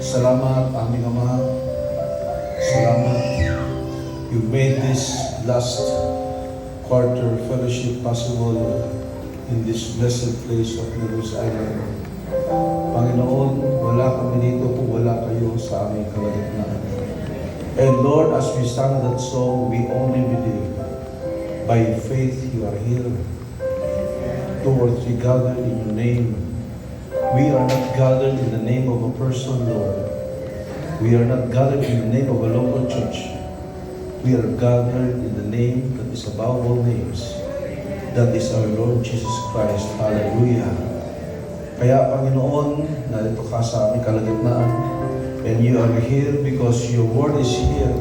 Salamat, aming Ama. Salamat. You made this last quarter fellowship possible in this blessed place of Nerus Island. Panginoon, wala kami dito kung wala kayo sa aming kalagitnaan. And Lord, as we sang that song, we only believe. By faith you are here. 2 or 3 gathered in your name. We are not gathered in the name of a person, Lord. We are not gathered in the name of a local church. We are gathered in the name that is above all names. That is our Lord Jesus Christ. Hallelujah. Kaya, Panginoon, narito ka sa aming kalagitnaan. And you are here because your word is here.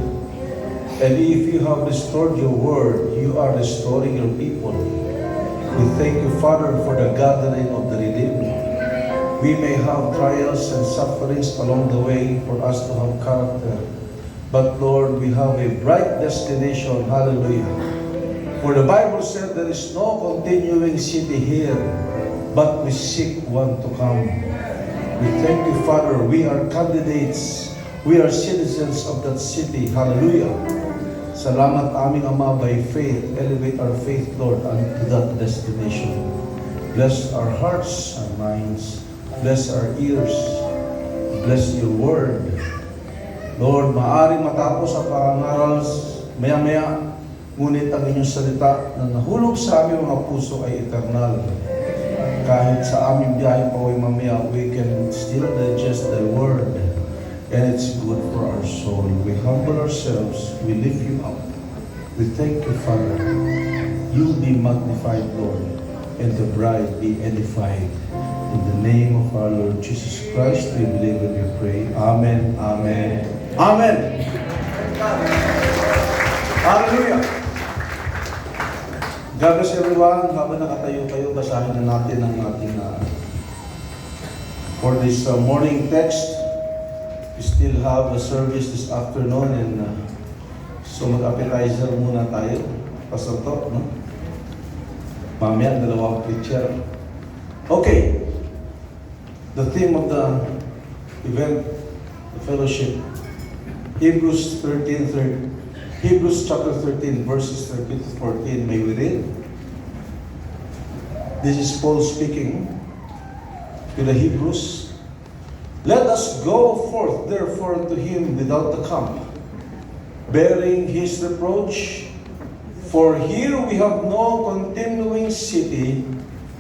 And if you have restored your word, you are restoring your people. We thank you, Father, for the gathering of the redeemed. We may have trials and sufferings along the way for us to have character. But Lord, we have a bright destination. Hallelujah. For the Bible said there is no continuing city here, but we seek one to come. We thank you, Father. We are candidates. We are citizens of that city. Hallelujah. Salamat aming Ama, by faith. Elevate our faith, Lord, unto that destination. Bless our hearts and minds. Bless our ears. Bless your word. Lord, maaaring matapos ang pangangaral maya-maya, ngunit ang inyong salita na nahulog sa aming mga puso ay eternal. Kahit sa aming biyahe pa ay mamaya, we can still digest the word. And it's good for our soul. We humble ourselves. We lift you up. We thank you, Father. You be magnified, Lord, and the bride be edified. In the name of our Lord Jesus Christ, we believe and we pray. Amen, amen, amen. Hallelujah. God bless everyone. Habang nakatayo kayo, basahin na natin ang ating for this morning text. We still have a service this afternoon, and so mag-appetizer muna tayo. Pastor to, no? Mamaya, dalawang preacher. Okay. The theme of the event, the fellowship, Hebrews chapter 13, verses 13 to 14. May we read? This is Paul speaking to the Hebrews. Let us go forth, therefore, to him without the camp, bearing his reproach. For here we have no continuing city,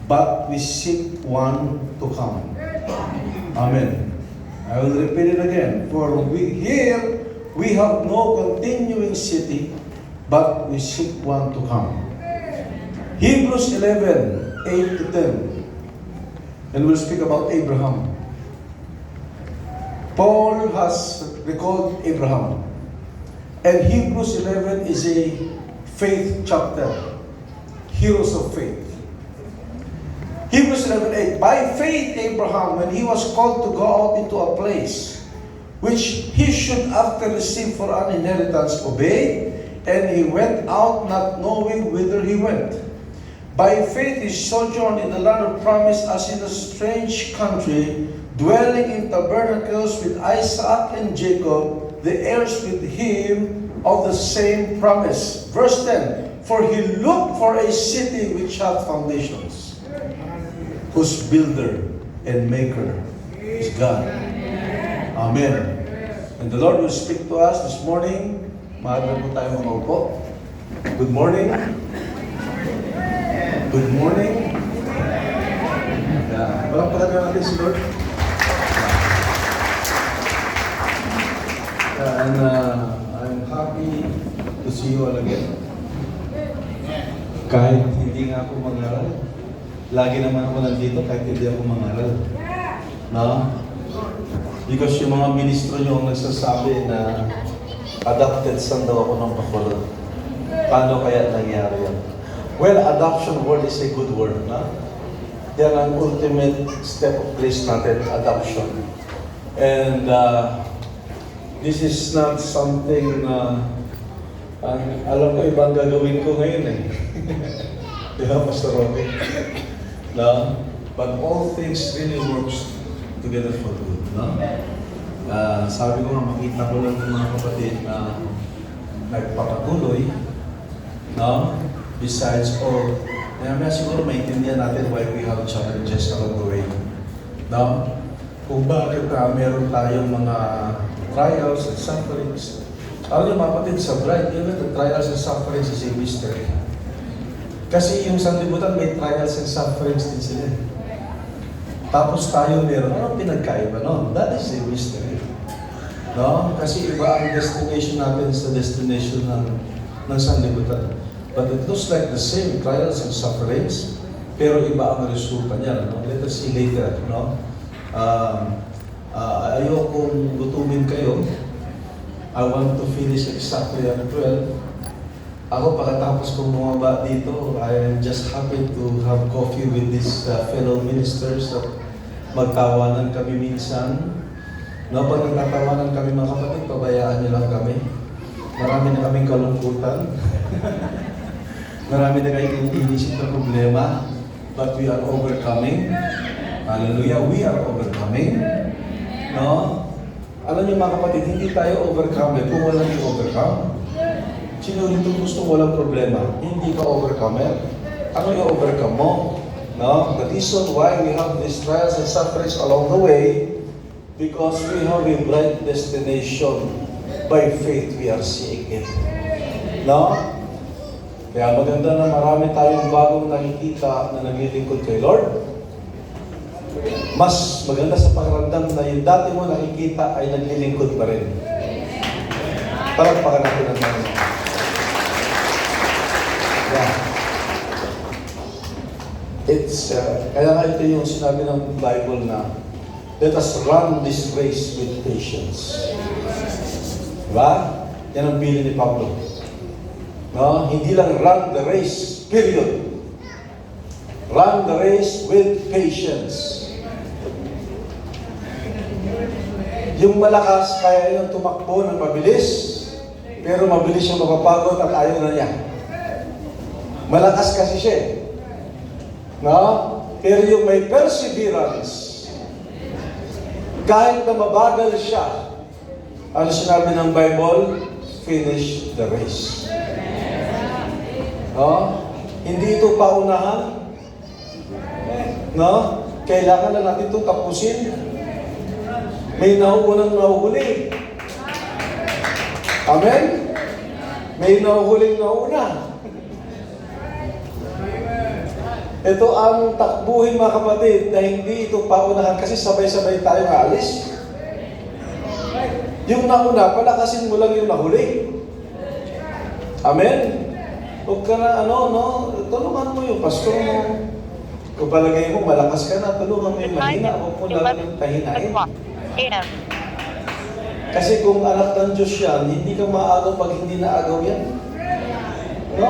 but we seek one to come. Amen. I will repeat it again. For here we have no continuing city, but we seek one to come. Hebrews 11, 8 to 10. And we'll speak about Abraham. Paul has recalled Abraham. And Hebrews 11 is a faith chapter. Heroes of faith. Hebrews 11:8. By faith Abraham, when he was called to go out into a place which he should after receive for an inheritance, obeyed, and he went out not knowing whither he went. By faith he sojourned in the land of promise as in a strange country, dwelling in tabernacles with Isaac and Jacob, the heirs with him of the same promise. Verse 10, for he looked for a city which hath foundations, whose builder and maker is God. Amen. And the Lord will speak to us this morning. Maaari po tayo maupo. Good morning. Good morning. Walang palaga natin si Lord. And I'm happy to see you all again. Kahit hindi nga ako mag-aral, lagi naman ako nandito kahit hindi ako mag-aral. No? Because yung mga ministro nyo ang nagsasabi na adopted son daw ako ng Bacolod. Paano kaya nangyari yan? Well, adoption word is a good word. No? Yan ang ultimate step of grace natin, adoption. And this is not something alam ko ibang gagawin ko ngayon eh. Di ba, Pastor Roque? No? But all things really works together for good. No? Sabi ko nga, makita ko lang ng mga kapatid na nagpapatuloy, no? Besides all, kaya siguro maintindihan natin why we have challenges along the way. No? Kung bakit meron tayong mga trials and sufferings. Alam niyo mga kapatid, sa bride, the trials and sufferings is a mystery. Kasi yung sanlibutan may trials and sufferings din sila. Tapos tayo meron, anong pinagkaiba? No? That is a mystery. No? Kasi iba ang destination natin sa destination ng sanlibutan. But it looks like the same trials and sufferings, pero iba ang resulta niya. No? Let us see later. No? Ayokong gutumin kayo. I want to finish exactly at 12. Ako pagkatapos kong bumaba dito, I am just happy to have coffee with these fellow ministers at magtawanan kami minsan. No, pag nagtatawanan kami mga kapatid, pabayaan niyo lang kami. Marami na kaming kalungkutan. Marami na kayong inisip na problema. But we are overcoming. Hallelujah, we are overcoming. No? Alam niyo mga kapatid, hindi tayo overcomer kung walang i-overcome. Sino dito gusto walang problema? Hindi ka overcomer. Ano yung overcome mo? No? The reason why we have these trials and sufferings along the way, because we have a bright destination. By faith, we are seeing it. No? Kaya maganda na marami tayong bagong nakikita na naglilingkod kay Lord. Mas maganda sa pakiramdam na yung dati mo nakikita ay naglilingkod pa rin. Palagpakan natin ang mga. Yeah. Kaya nga ito yung sinabi ng Bible na let us run this race with patience. Diba? Yan ang pili ni Pablo. No? Hindi lang run the race, period. Run the race with patience. Yung malakas, kaya yung tumakbo ng mabilis, pero mabilis yung mapapagod at ayaw na niya. Malakas kasi siya. No? Pero yung may perseverance, kahit na mabagal siya, ano sinabi ng Bible? Finish the race. No? Hindi ito paunahan. No? Kailangan na natin itong tapusin. May nauunang nahuhuli. Amen? May nahuhuling nauna. Ito ang takbuhin mga kapatid na hindi ito paunahan kasi sabay-sabay tayo maalis. Yung nauna, palakasin mo lang yung nahuli. Amen? Huwag ka na, tulungan mo yung pastor mo. Kung palagay mo, malakas ka na, tulungan mo yung mahina. Huwag mo lang yung kahinain. Kasi kung anak ng Diyos yan, hindi ka maagaw pag hindi naagaw yan. No?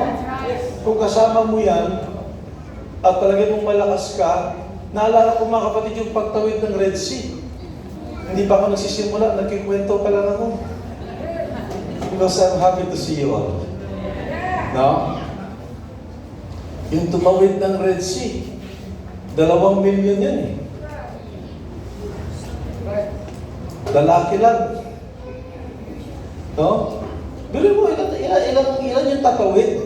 Kung kasama mo yan, at palagay mong malakas ka, naalala ko mga kapatid yung pagtawid ng Red Sea. Hindi pa ako nagsisimula, nagkikwento pa lang ako. Because I'm happy to see you all. No? Yung tumawid ng Red Sea, 2 million yan eh. Lalaki lang. No? Pero mo, ilan yung tatawid?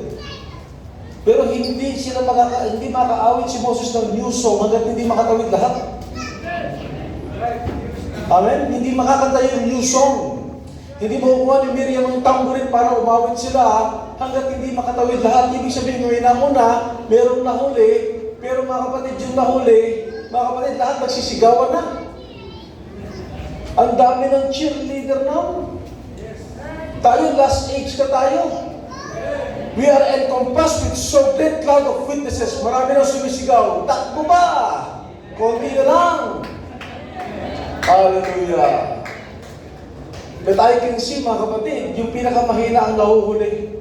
Pero hindi sila hindi makaawit si Moses ng new song hanggat hindi makatawid lahat. Amen? Hindi makakanta yung new song. Hindi makukuha ni Miriam ang tamburin para umawit sila hanggat hindi makatawid lahat. Ibig sabihin, may nauna, merong nahuli, pero mga kapatid yung nahuli, mga kapatid lahat nagsisigawan na. Ang dami ng cheerleader na. Tayo, last age ka tayo. We are encompassed with so great cloud of witnesses. Marami nang sumisigaw. Takbo ba? Konti na lang. Hallelujah. But I can see mga kapatid, yung pinakamahina ang nahuhuli.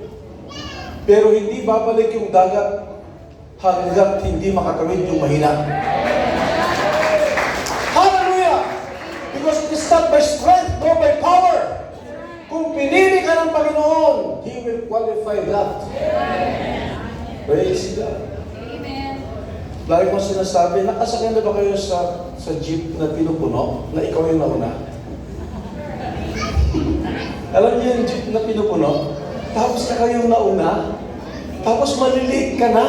Pero hindi babalik yung dagat hanggat hindi makatawid yung mahina. Hallelujah! Because it is not by strength nor by power. Kung pinili ka ng Panginoon, He will qualify that. Praise God. Amen. Lagi ko sinasabi, nakasakyan na ba kayo sa jeep na pinupuno, na ikaw yung nauna? Alam niyo yung jeep na pinupuno? Tapos na kayong nauna? Tapos malilate ka na?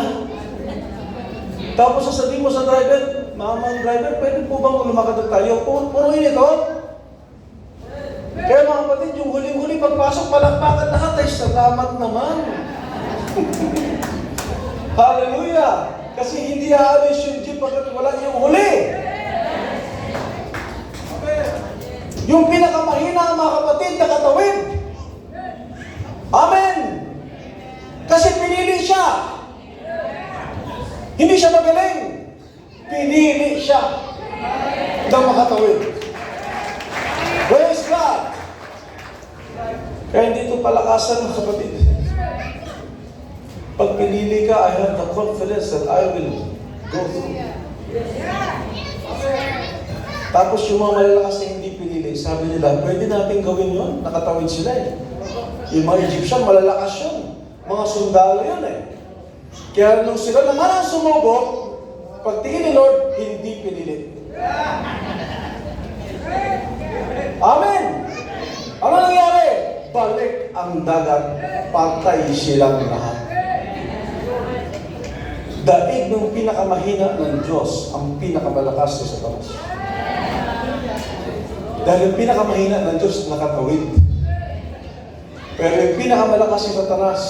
Tapos sasabihin mo sa driver, Mamang driver, pwede po bang lumakad tayo? Puruin ito. Kaya mga kapatid, yung huling-huli pagpasok, palakpakan lahat ay salamat naman. Hallelujah! Kasi hindi aalis yung jeep pagkat wala yung huli. Yung pinakamahina mga kapatid, nakatawid. Amen! Kasi pinili siya. Hindi siya magaling. Pinili siya na makatawid. Praise God! Kaya hindi ito palakasan mga kapatid. Pag pinili ka, I have the confidence that I will go through. Tapos yung mga malalakas na hindi pinili, sabi nila, pwede natin gawin yun. Nakatawid sila eh. Yung mga Egyptian, malalakas yun. Mga sundalo yun eh. Kaya nung sila naman ang sumubok, pagtingin ni Lord, hindi pinili. Amen! Ano nangyari? Balik ang dagat, patay silang lahat. Daig ng pinakamahina ng Diyos, ang pinakamalakas sa Satanas. Dahil yung pinakamahina ng Diyos, nakatawid. Pero yung pinakamalakas sa Satanas,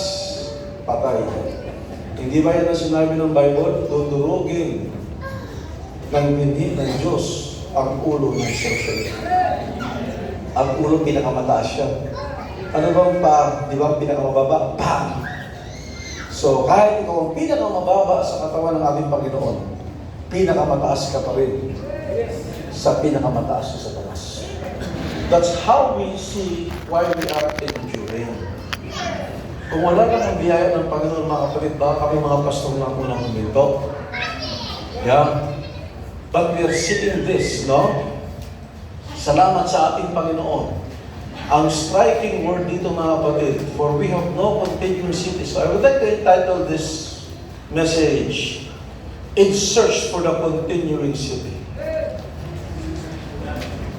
patay. Hindi ba yan ang sinabi ng Bible? Dudurugin ng binhi ng Diyos ang ulo ng serpente. Ang ulo pinakamataas siya. Ano bang pa? Di ba ang pinakamababa? Bam! So kahit ikaw ang pinakamababa sa katawan ng ating Panginoon, pinakamataas ka pa rin sa pinakamataas sa Satanas. That's how we see why we are enduring. Kung wala lang ang biyaya ng Panginoon, mga kapatid, baka kami mga pastor na unang huminto. Yeah. But we are seeing this, no? Salamat sa ating Panginoon. Ang striking word dito, mga kapatid, for we have no continuing city. So I would like to entitle this message, In Search for the Continuing City.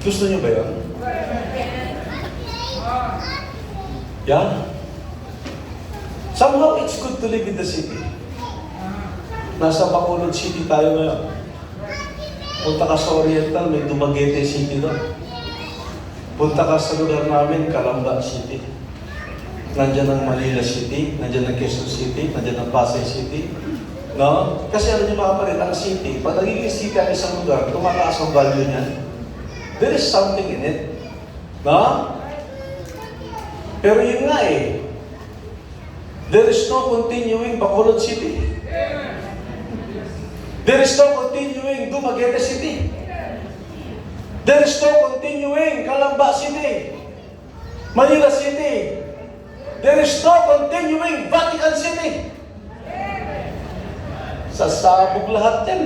Gusto niyo ba yun? Yeah? Somehow, it's good to live in the city. Nasa Bacolod City tayo ngayon. Punta ka sa Oriental, may Dumaguete City doon. Punta ka sa lugar namin, Calamba City. Nandiyan ang Manila City, nandiyan ang Quezon City, nandiyan ang Pasay City. No? Kasi ano niyo mga kapatid, ang city, pag nagiging city ang isang lugar, tumataas ang value niya. There is something in it. No? Pero yun nga eh, there is no continuing Bacolod City. There is no continuing Dumaguete City. There is no continuing Calamba City, Manila City. There is no continuing Vatican City. Sasabog lahat yan.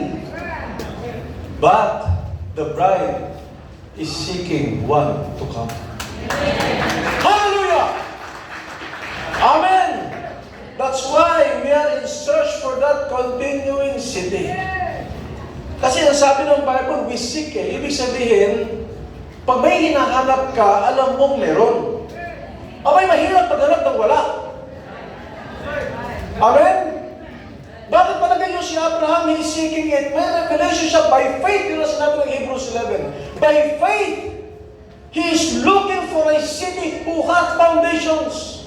But the bride is seeking one to come. Hallelujah! Amen! That's why we are in search for that continuing city. Kasi ang sabi ng Bible, we seek eh. Ibig sabihin, pag may hinahanap ka, alam mong meron. Abay, mahirap paghanap ng wala. Amen? Bakit palagay nyo si Abraham, he's seeking it? May revelation siya by faith. Yun ang sinabi ng Hebrews 11. By faith, he is looking for a city who has foundations.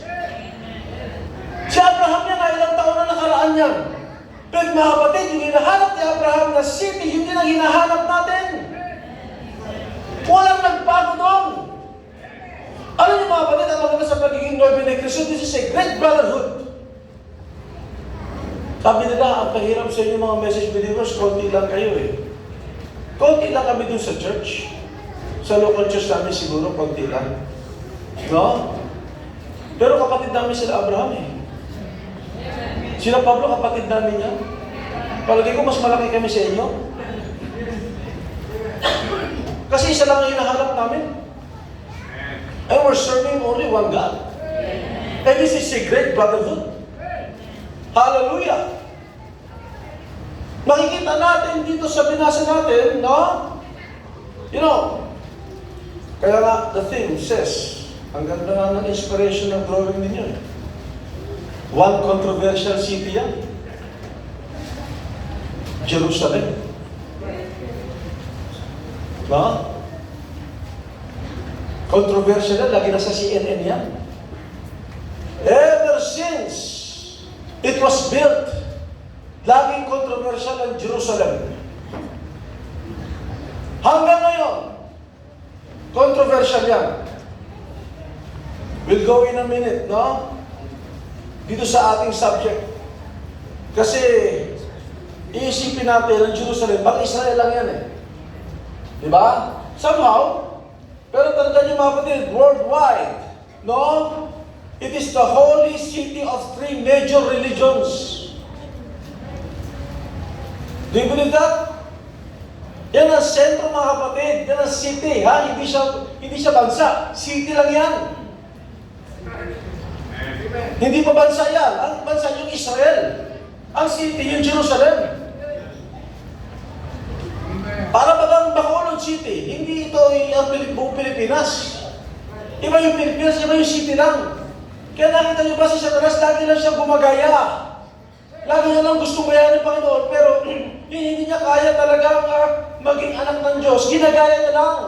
Si Abraham yan, ilang taon na nakaraan yan. Pero mga kapatid, yung hinahanap ni Abraham na city, yun din ang hinahanap natin. Walang nagbago doon. Alam niyo mga kapatid, ang maganda sa pagiging Norbe ni Cristo, this is a great brotherhood. Sabi nila, ang kahirap sa inyo mga message believers, konti lang kayo eh. Konti lang kami dun sa church. Sa local church namin siguro, konti lang. No? Pero kapatid namin sila Abraham eh. Sila Pablo, kapatid namin yan. Palagay ko, mas malaki kami sa inyo. Kasi isa lang ang hinahanap namin. And we're serving only one God. And this is a great brotherhood. Hallelujah! Makikita natin dito sa binasa natin, no? You know, kaya nga, the theme says, Ang ganda nga ng inspiration ng drawing ninyo eh. One controversial city yan. Jerusalem. No? Controversial yan, lagi na sa CNN yan. Ever since it was built, laging controversial ang Jerusalem. Hanggang ngayon, controversial yan. We'll go in a minute, no? Dito sa ating subject. Kasi, iisipin natin ang Jerusalem, pang Israel lang yan eh. Diba? Somehow, pero tandaan niyo mga kapatid, worldwide, no? It is the holy city of three major religions. Do you believe that? Yan ang sentro mga kapatid, yan ang city, ha? Hindi siya bansa, city lang yan. Hindi pa bansa yan. Ang bansa yung Israel. Ang city yung Jerusalem. Para bagang Bacolod City. Hindi ito ang buong Pilipinas. Iba yung Pilipinas, iba yung city lang. Kaya nakita niyo ba si Satanas, lagi lang siya gumagaya. Lagi niya lang gustong gayahin ng Panginoon, pero hindi niya kaya talagang maging anak ng Diyos. Ginagaya niya lang.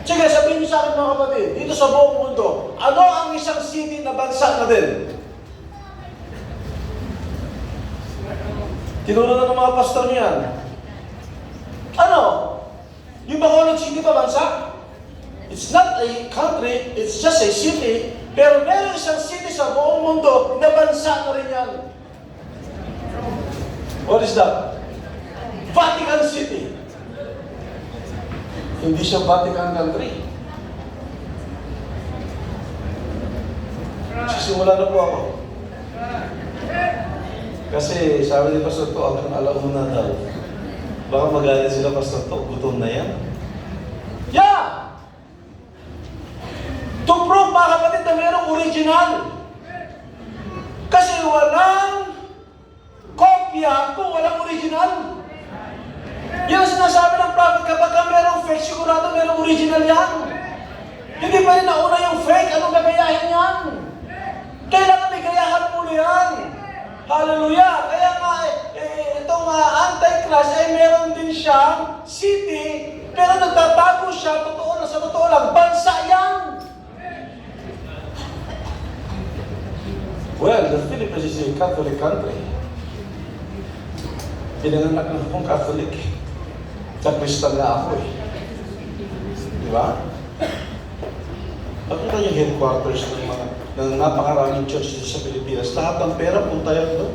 Sige, sabihin niyo sa akin mga kapatid, dito sa buong mundo, ano ang isang city na bansa na din? Tinuro na ng mga pastor niyo yan. Ano? Yung Bacolod City pa bansa? It's not a country, it's just a city, pero meron isang city sa buong mundo na bansa na rin yan. What is that? Vatican City. Hindi siya Vatican country. Sisimula na po ako. Kasi sabi ni Pastor To, hanggang alauna daw. Baka magalit sila, Pastor To, gutom na yan. Yeah! To prove, mga kapatid, na mayroong original. Kasi walang kopya kung walang original. Yan ang sinasabi ng prophet, kapag merong fake, sigurado merong original yan. Hindi pa rin nauna yung fake, anong gagayahin yan? Kailangan may gayahan muna yan. Hallelujah! Kaya nga, itong Antichrist ay meron din siyang city, pero nagtatago siya, totoo na sa totoo lang, bansa yan. Well, the Philippines is a Catholic country. Pinanganak na akong Catholic. Sa Kristal na ako eh. Di ba? Pakita yung headquarters ng napakaraming churches sa Pilipinas. Lahat ng pera, punta yan doon.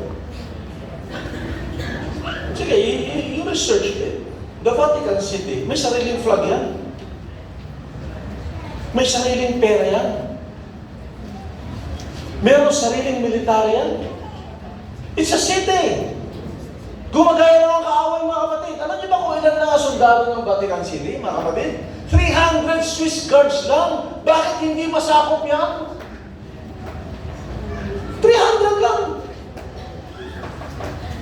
Sige, you research it. The Vatican City, may sariling flag yan. May sariling pera yan. Meron sariling military yan. It's a city. Gumagaya ng kaaway mga kapatid. Alam niyo ba kung ilan na sundalo ng Vatican City, mga kapatid? 300 Swiss guards lang. Bakit hindi masakop yan? 300 lang.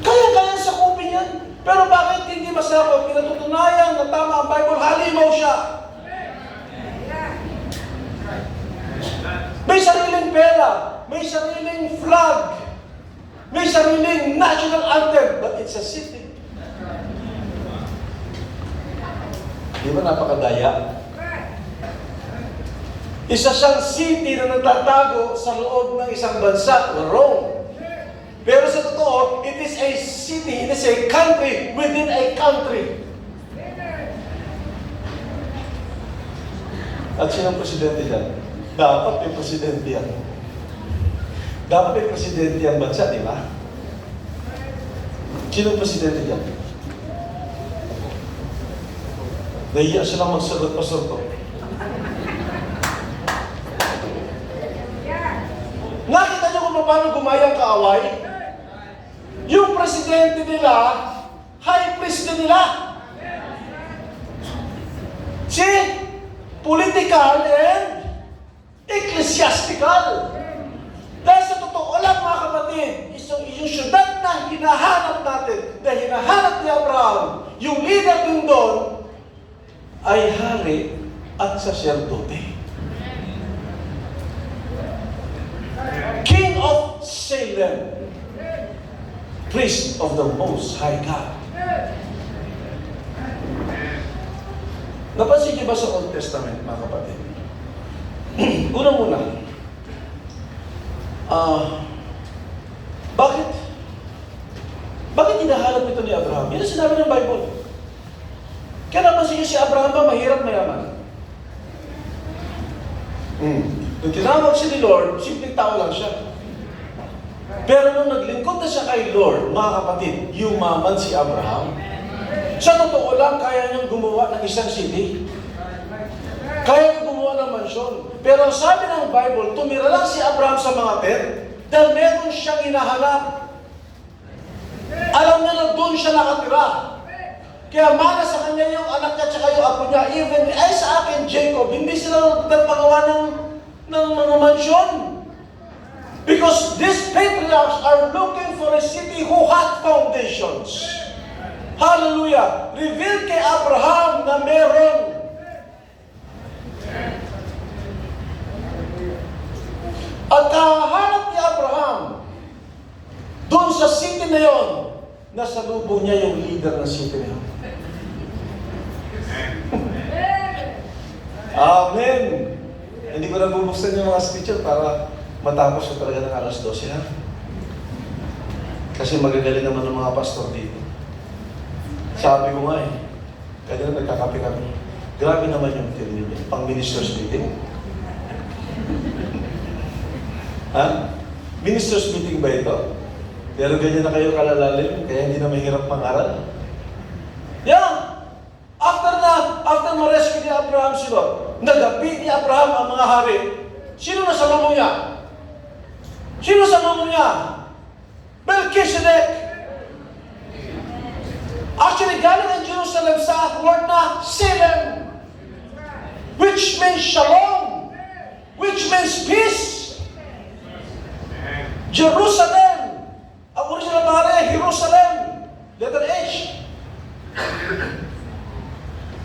Kaya sakupin yan. Pero bakit hindi masakop? Pinatutunayan na tama ang Bible, halimaw siya. May sariling pera. May sariling flag. May sariling national anthem, but it's a city. Di ba napakadaya? Isa siyang city na nagtatago sa loob ng isang bansa, Rome. Pero sa totoo, it is a city, it is a country within a country. At sinong presidente yan? Dapat may presidente yan. Dapat may presidente ang bansa, di ba? Sino presidente dyan? Nahiya silang magsagot, Pastor To. Nakita niyo kung paano gumayang kaaway? Yung presidente nila, high priest din nila. See? Political and ecclesiastical. Dahil sa totoo lang mga kapatid, yung syudad na hinahanap natin, na hinahanap ni Abraham, yung leader din doon, ay hari at saserdote. King of Salem, priest of the Most High God. Napansin niyo ba sa Old Testament, mga kapatid? Una-muna, bakit? Bakit hinahanap ito ni Abraham? Yan ang sinabi ng Bible. Kaya napansin niyo si Abraham ba mahirap mayaman? Nung tinawag siya ni Lord, simpleng tao lang siya. Pero nung naglingkod na siya kay Lord, mga kapatid, yumaman si Abraham. Sa totoo lang, kaya niyang gumawa ng isang city. Kaya niyang gumawa ng mansyon. Pero sabi ng Bible, tumira lang si Abraham sa mga tent dahil meron siyang hinahanap. Alam niya na doon siya nakatira. Kaya mana sa kanya yung anak niya at yung apo niya. Even ay sa akin, Jacob, hindi sila nagpagawa ng mga mansyon. Because these patriarchs are looking for a city who had foundations. Hallelujah! Reveal kay Abraham na meron. At kahanap ni Abraham doon sa city na yon, nasa lubong niya yung leader ng city na yon. Amen! Hindi ko na bubuksan yung mga scripture para matapos ko talaga ng alas 12, ha? Kasi magagaling naman ng mga pastor dito. Sabi ko nga kaya nagkakape kami. Grabe naman yung team niyo, pang ministers meeting. Ha? Ministers meeting ba ito? Pero ganyan na kayo kalalalim, kaya hindi na mahirap mangaral. Yeah! After ma-rescue ni Abraham si Lot, nagapi ni Abraham ang mga hari. Sino na sa lubong niya? Sino sa lubong niya? Melchizedek! Actually, galing ang Jerusalem sa word na Salem, which means shalom, which means peace. Jerusalem, ang original pangalan, Jerusalem, letter H.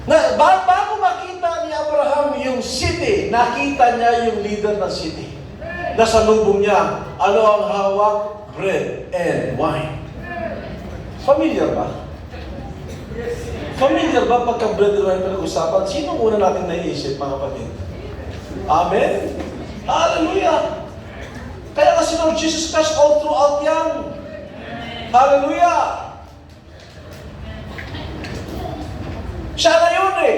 Na, bago makita ni Abraham yung city, nakita niya yung leader ng city. Nasa lubong niya, ano ang hawak? Bread and wine. Familiar ba? Familiar ba pagka bread and wine pinag-usapan? Sino una natin naiisip, mga kapatid? Amen? Hallelujah! Kaya kasi Lord Jesus Christ all throughout yan. Hallelujah! Siya na yun eh.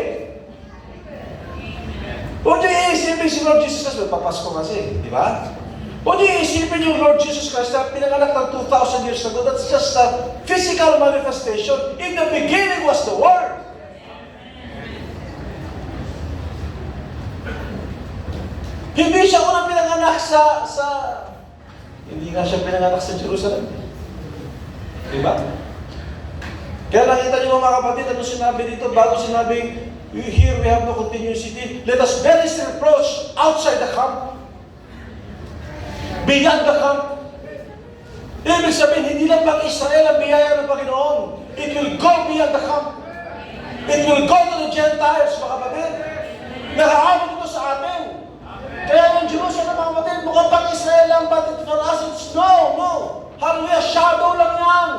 Huwag niyo iisipin si Lord Jesus Christ, magpapasko kasi, di ba? Huwag niyo iisipin yung Lord Jesus Christ na pinanganak ng 2,000 years ago. That's just a physical manifestation. In the beginning was the Word. Hindi siya unang pinanganak hindi nga siya pinanganak sa Jerusalem. Di ba? Kaya nakita niyo mga kapatid, ano sinabi dito? Bago sinabi, here we have no continuity. Let us bear his reproach outside the camp. Beyond the camp. Ibig sabihin, hindi lang pang Israel ang biyaya ng Panginoon. It will go beyond the camp. It will go to the Gentiles, mga kapatid. Nakaabot ito sa atin. Kaya yung Jerusalem, mga kapatid, mukhang pang Israel lang, but for us, it's no. Hallelujah, shadow lang yan.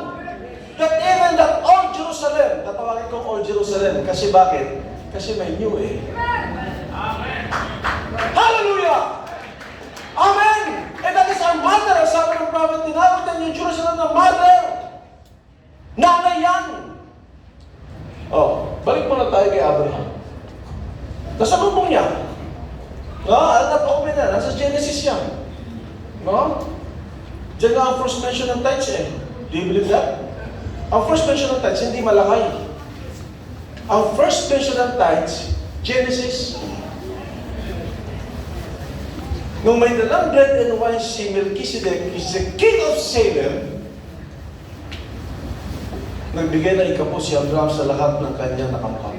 That even that old Jerusalem, tatawagin kong old Jerusalem, kasi bakit? Kasi may new eh. Amen. Hallelujah! Amen! And that is our mother. Ang sabi ng prophet, tinawag din yung Jerusalem na mother. Nanay yan. Oh, balik muna tayo kay Abraham. Nasa lubong niya. No, napakumi na. Nasa Genesis yan. No? Diyan nga ang first mention ng tithes eh. Do you believe that? Ang first mention ng tithes, hindi malakay. Ang first mention ng tithes, Genesis. Nung may dalang bread and wine si Melchizedek, is the king of Salem, nagbigay na ikapo si Abraham sa lahat ng kanyang nakampang.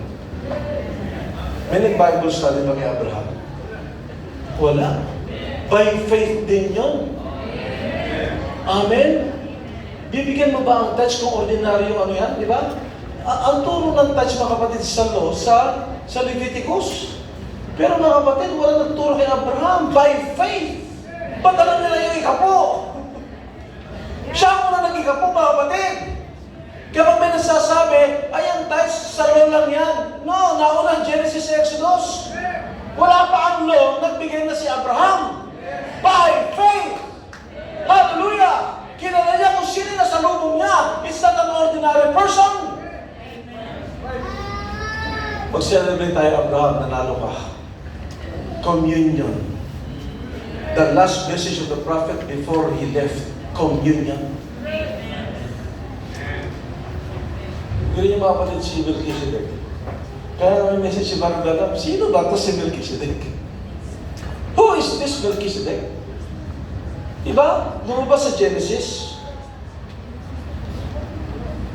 May nag-Bible study ba kay Abraham? Wala. By faith din yun. Amen? Bibigyan mo ba ang touch kung ordinaryo ano yan? Di ba? Ang turo ng touch, mga kapatid, sa law, sa Leviticus. Pero mga kapatid, wala nagturo kay Abraham. By faith. Ba't alam nila yung ikapo? Siya ang muna nag-ikapo, mga kapatid. Kapag may nagsasabi, ayan tayo, sa law lang yan. No, nauna Genesis, Exodus. Wala pa ang law, nagbigay na si Abraham. By faith. Hallelujah! Kilala niya kung sino na sa lubong niya. It's not an ordinary person. Mag-celebrate tayo, Abraham, nanalo ka. Communion. The last message of the prophet before he left, communion. Hindi niyo makapatid si Melchizedek. Kaya may message si Barnabas, sino ba ito si Melchizedek? Who is this Melchizedek? Diba? Lumabas sa Genesis.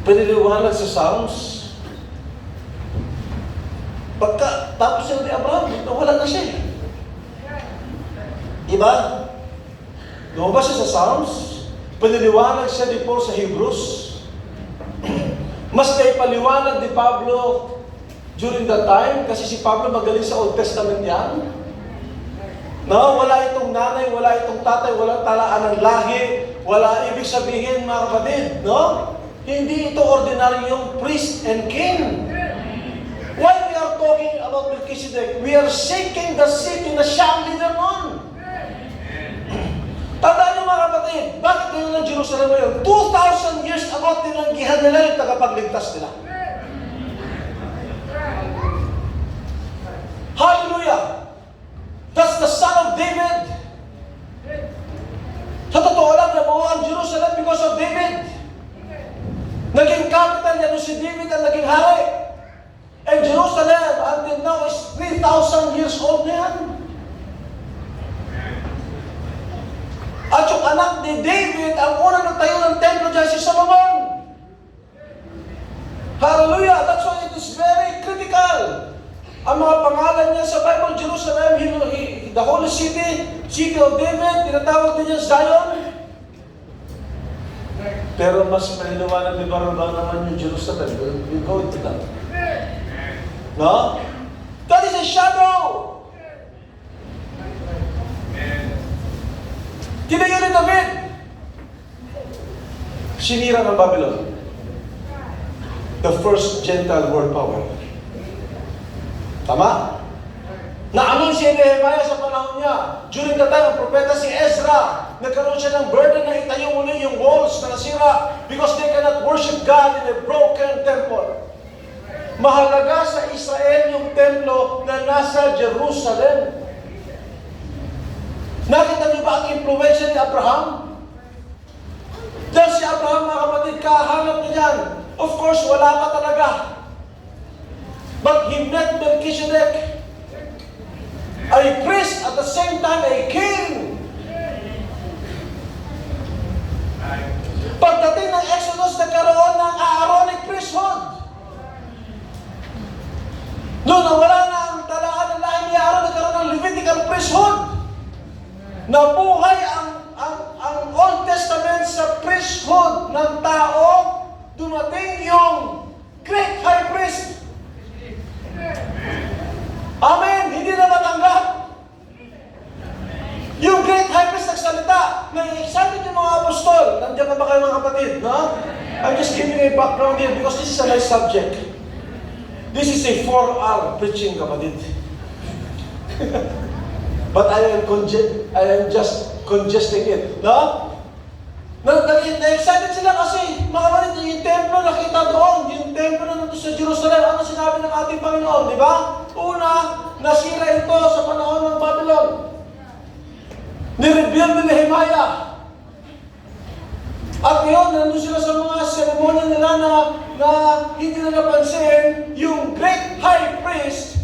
Piniliwanag sa Psalms. Pagka tapos siya ni Abraham, nawala na siya. Diba? Lumabas siya sa Psalms. Piniliwanag siya before sa Hebrews. Mas naipaliwanag ni Pablo during that time, kasi si Pablo magaling sa Old Testament yan. No, wala itong nanay, wala itong tatay, walang talaan ng lahi, wala ibig sabihin, mga kapatid, no? Hindi ito ordinaryong priest and king. Why we are talking about Melchizedek? We are seeking the city na siya ang leader nun. Tandaan niyo, mga kapatid, bakit ngayon ng Jerusalem ngayon? 2,000 years ago, tinanggihan nila yung tagapagligtas nila. Hallelujah! That's the son of David. Sa totoo lang, nabuo ang Jerusalem because of David. Naging capital niya si David ang naging hari. And Jerusalem, until now, is 3,000 years old na yan. At yung anak ni David, ang unang nagtayo ng templo dyan, si Solomon. Hallelujah! That's why it is very critical. Ang mga pangalan niya sa Bible, Jerusalem, the Holy City, City of David, tinatawag din niya Zion. Pero mas maliliwanag ni Barnabas naman yung Jerusalem. We'll go into that. No? That is a shadow. Tinayo ni David. Sinira ng Babylon. The first Gentile world power. Tama? Naamin si Nehemiah sa panahon niya. During the time, ang propeta si Ezra, nagkaroon siya ng burden na itayo muli yung walls na nasira because they cannot worship God in a broken temple. Mahalaga sa Israel yung templo na nasa Jerusalem. Nakita niyo ba ang impluensya ni Abraham? Dahil si Abraham, mga kapatid, kahanap niya yan. Of course, wala pa talaga. But he met Melchizedek, a priest at the same time a king. Pagdating ng Exodus, nagkaroon ng Aaronic priesthood. Noon nawala na ang talaan ng lahi ni Aaron, nagkaroon ng Levitical priesthood. Nabuhay ang Old Testament sa priesthood ng tao, dumating yung great high priest. Amen! Hindi na matanggap. Yung great high priest nagsalita. Na-excited yung mga apostol. Nandiyan pa ba kayo, mga kapatid? No? I'm just giving a background here because this is a nice subject. This is a 4-hour preaching, kapatid. But I am just congesting it. No? Na-excited sila kasi, mga kapatid, yung templo nakita doon, yung templo na nandun sa Jerusalem, ano sinabi ng ating Panginoon, di ba? Una, nasira ito sa panahon ng Babylon. Nirebuild ni Nehemiah. At ngayon, nandun sila sa mga seremonya nila na hindi na napansin yung great high priest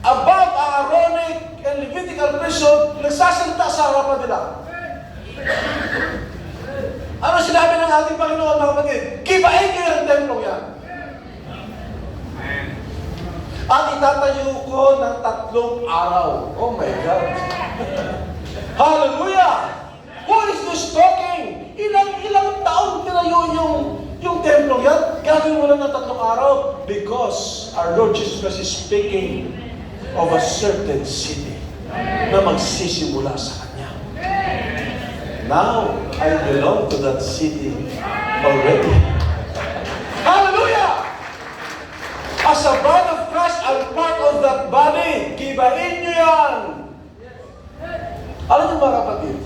above Aaronic and Levitical priesthood, nagsasalita sa harapan nila. Ano sinabi ng ating Panginoon, mga kapatid? Gibain kayo ng templong yan. At itatayo ko ng 3 araw. Oh my God. Hallelujah! Who is this talking? Ilang taon tinayo yung templong yan? Gagawin mo lang ng 3 araw. Because our Lord Jesus Christ is speaking of a certain city na magsisimula sa Kanya. Now, I belong to that city already. Hallelujah! As a bride of Christ, I'm part of that body. Kibain nyo yan! Alam niyo mga kapatid,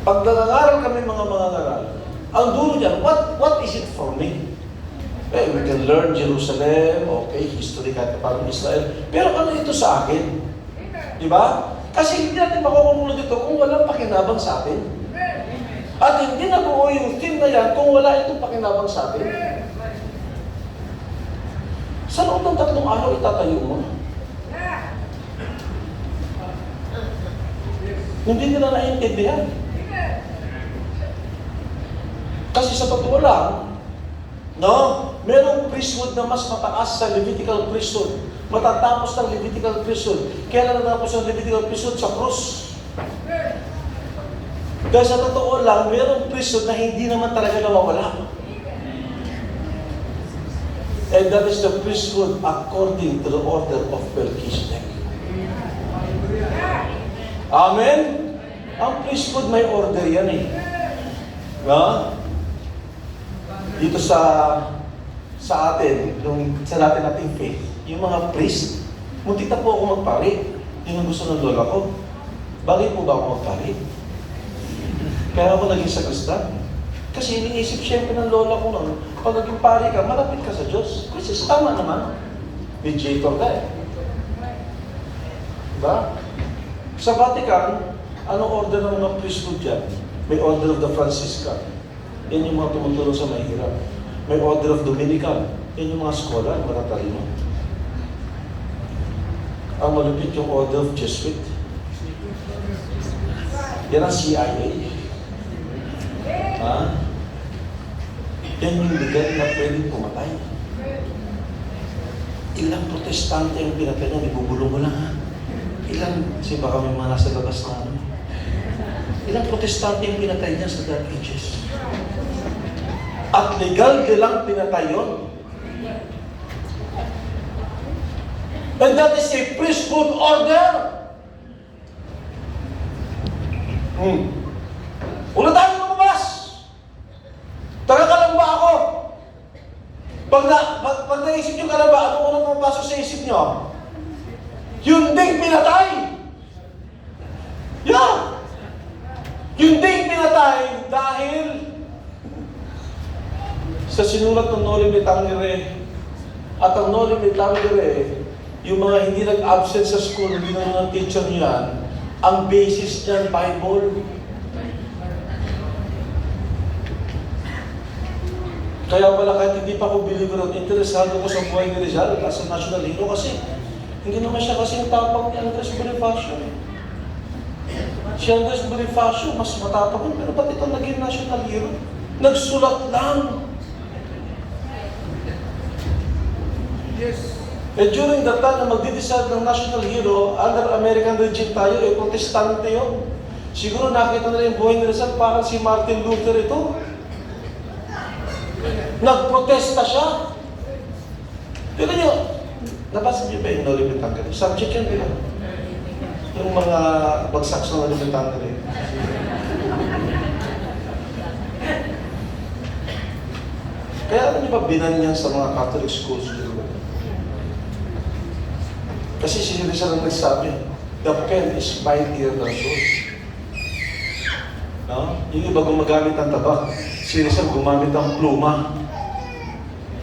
pag nangangaral kami mga ngaral, ang dulo niyan, what is it for me? Okay, we can learn Jerusalem, okay, history kahit parang Israel, pero ano ito sa akin? Di ba? Kasi hindi natin makukulunod ito kung walang pakinabang sa atin. At hindi nabuo yung team na yan kung wala itong pakinabang sa atin. Sa loob ng 3 araw itatayo mo? Hindi nila naiintindihan. Kasi sa totoo lang, no, merong priesthood na mas mataas sa Levitical priesthood. Matatapos ng Levitical priesthood. Kailan natapos ang Levitical priesthood? Sa krus. Dahil sa totoo lang, merong priesthood na hindi naman talaga nawawala. And that is the priesthood according to the order of Melchizedek. Amen? Ang priesthood may order yan eh. No? Dito sa atin, sa nating faith, yung mga priest, muntik na po ako magpari. Yun ang gusto ng lola ko. Bakit po ba ako magpari? Kaya ako naging sakristan. Kasi iniisip siyempre ng lola ko nun, pag naging pari ka, malapit ka sa Diyos. Kasi tama naman. Mediator ka eh. Diba? Sa Vatican, anong order ng mga priesthood dyan? May order of the Franciscan. Yan yung mga tumutulong sa mahirap. May order of Dominican. Yan yung mga scholar, matatalino. Ang malupit yung order of Jesuit. Yan ang CIA. Ha? Yan yung legal na pwedeng pumatay. Ilang protestante yung pinatay niya, ibubulong mo lang ha. Ilang, kasi baka may mga nasa labas na ano. Ilang protestante yung pinatay niya sa Dark Ages. At legal nilang pinatay yun. And that is a priesthood order. Una tayo lumabas. Taga ka lang ba ako? Pag naisip nyo ka lang ba, anong unang pumapasok sa isip nyo? Yun ding pinatay. Yeah. Yun ding pinatay dahil sa sinulat ng Noli Me Tangere. At ang Noli Me Tangere, yung mga hindi nag-absent sa school, hindi na ng teacher nyo yan, ang basis niyan, Bible. Kaya pala kahit hindi pa ako believer at interesado ko sa buhay ni Rizal as a national hero kasi hindi naman siya kasing tapang ni Andres Bonifacio. Si Andres Bonifacio, mas matapang, pero ba't ito naging national hero? Nagsulat lang. Yes. Eh during that time na magdi-decide ng national hero, under American regime tayo, protestante yun. Siguro nakita nila yung buhay ni Rizal, parang si Martin Luther ito. Nagprotesta siya. Tignan nyo, nabasa niyo ba yung Noli Me Tangere? Subject yan, di ba? Yung mga bagsak sa Noli Me Tangere. Kaya ano niyo ba binanyan sa mga Catholic schools? Kasi si Rizal ang nagsabi, the pen is mightier than sword. No? Yung iba gumagamit ng tabak, si Rizal gumamit ng pluma.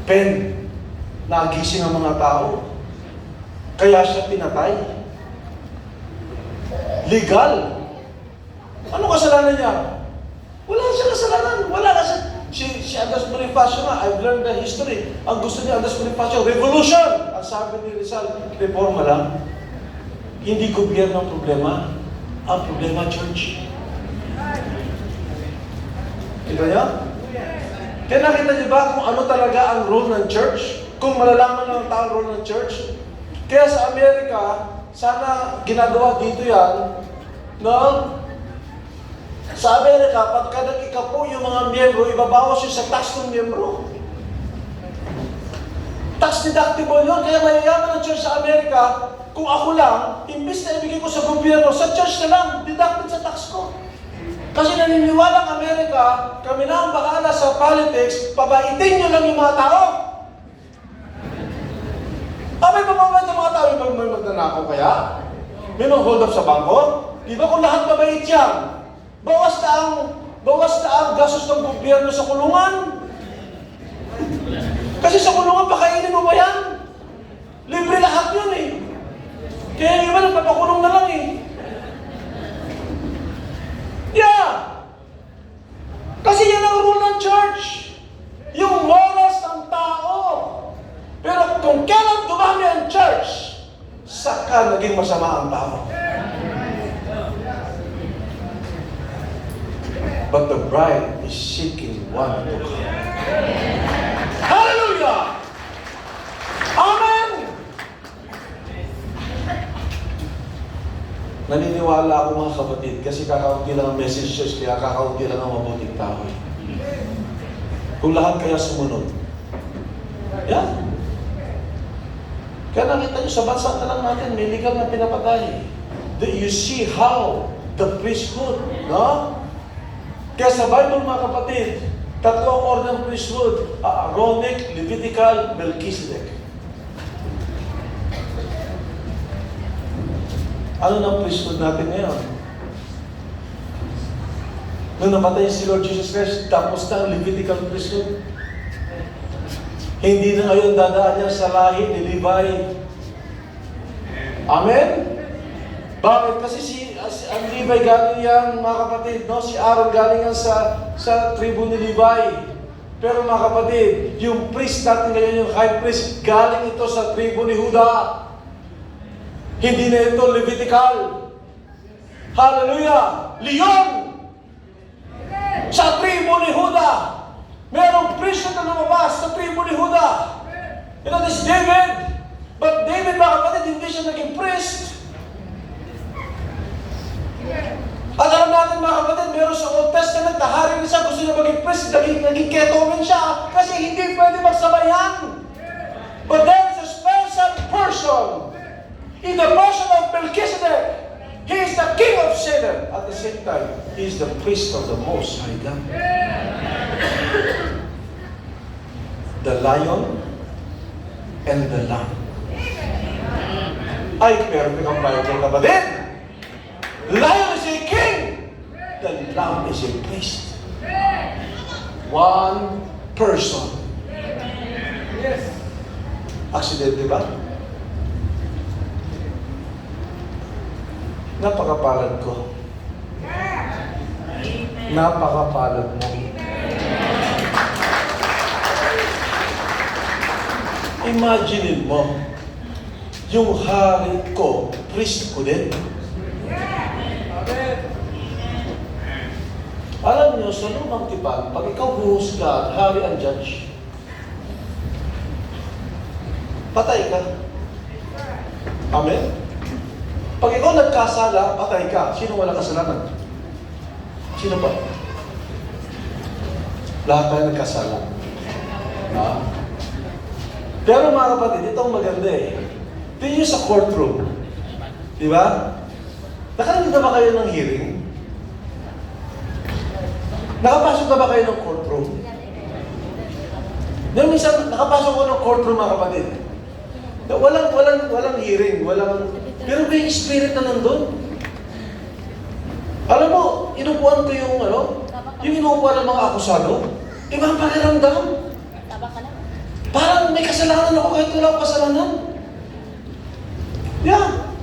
Pen, nagising ang mga tao. Kaya siya pinatay. Legal. Ano kasalanan niya? Wala siya kasalanan. Wala kasi. Si Andres Bonifacio nga, I've learned the history. Ang gusto niya, Andres Bonifacio, revolution! Ang sabi ni Rizal, reforma lang. Hindi gobyerno ang problema. Ang problema, church. Kita niya? Kaya nakita niyo ba kung ano talaga ang role ng church? Kung malalaman ng tao ang role ng church? Kaya sa Amerika, sana ginagawa dito yan, no? Sa Amerika, pagka nag-ikapo yung mga miyembro, ibabawas yun sa tax ng miyembro. Tax deductible yun. Kaya mayayaman ng church sa Amerika, Kung ako lang, imbis na ibigay ko sa gobyerno, sa church na lang, deducted sa tax ko. Kasi naniniwala ang Amerika, kami na ang bahala sa politics, pabaitin nyo lang yung mga tao. May pamamahal ng mga tao, may magnanakaw kaya? May mga hold up sa bangko? Di ba kung lahat mabait yan? Bawas na ang gastos ng gobyerno sa kulungan. Kasi sa kulungan, pakainin mo ba yan? Libre lahat yun eh. Kaya yung iba nagpapakulong na lang eh. Yeah! Kasi yan ang rule ng church. Yung morals ng tao. Pero kung kailan dumami ang church, saka naging masama ang tao. But the bride is seeking one to come. Hallelujah! Amen! Naniniwala ako mga kapatid kasi kakaunti lang ang messages, kaya kakaunti lang ang mabuting tao. Kung lahat kaya sumunod. Yeah. Kaya nakita nyo sa bansa na lang natin, may legal na pinapatay. You see how the priesthood, no? Kaya sa Bible mga kapatid, tatlong order ng priesthood, Aaronic, Levitical, Melchizedek. Ano ng priesthood natin ngayon? Nung namatay si Lord Jesus Christ, tapos na ang Levitical priesthood. Hindi na ngayon dadaan niya sa lahi ni Levi. Amen? Bakit? Kasi ang Levi galing yan, mga kapatid, no? Si Aaron galing yan sa tribu ni Levi. Pero mga kapatid, yung priest natin ngayon, yung high priest, galing ito sa tribu ni Juda. Hindi na ito Levitical. Hallelujah! Leon! Sa tribu ni Juda. Merong priest na lumabas sa tribu ni Juda. And that is David. But David, mga kapatid, hindi siya naging priest. At alam natin, mga kapatid, meron sa Old Testament na hari na siya, gusto niya maging priest, naging ketomin siya. Kasi hindi pwede magsabayan. But there is a special person in the person of Melchizedek. He is the king of Salem. At the same time, he is the priest of the Most High God. The lion and the lamb. Ay, perfect ang Bible, kapatid. Lion is a king. The lamb is a priest. One person. Yes. Aksidente ba? Napakapalad ko. Napakapalad mo. Imagine mo, yung hari ko, priest ko din. Alam niyo, sa lumang tipan, pag ikaw huhusga, hari ang judge. Patay ka. Amen? Pag ikaw nagkasala, patay ka. Sino wala kasalanan? Sino ba? Lahat tayo nagkasala. Ha? Pero mga kapatid, ito ang maganda eh. Tingin nyo sa courtroom. Di ba? Nakarinig na ba kayo ng hearing? Nakapasok na ba kayo ng courtroom? Nung minsan, nakapasok ko ng courtroom mga kapatid. Walang hearing, pero may spirit na nandun. Alam mo, inupuan ko yung inupuan ng mga akusado. Ibang pakiramdam. Parang may kasalanan ako kahit wala akong kasalanan. Yeah.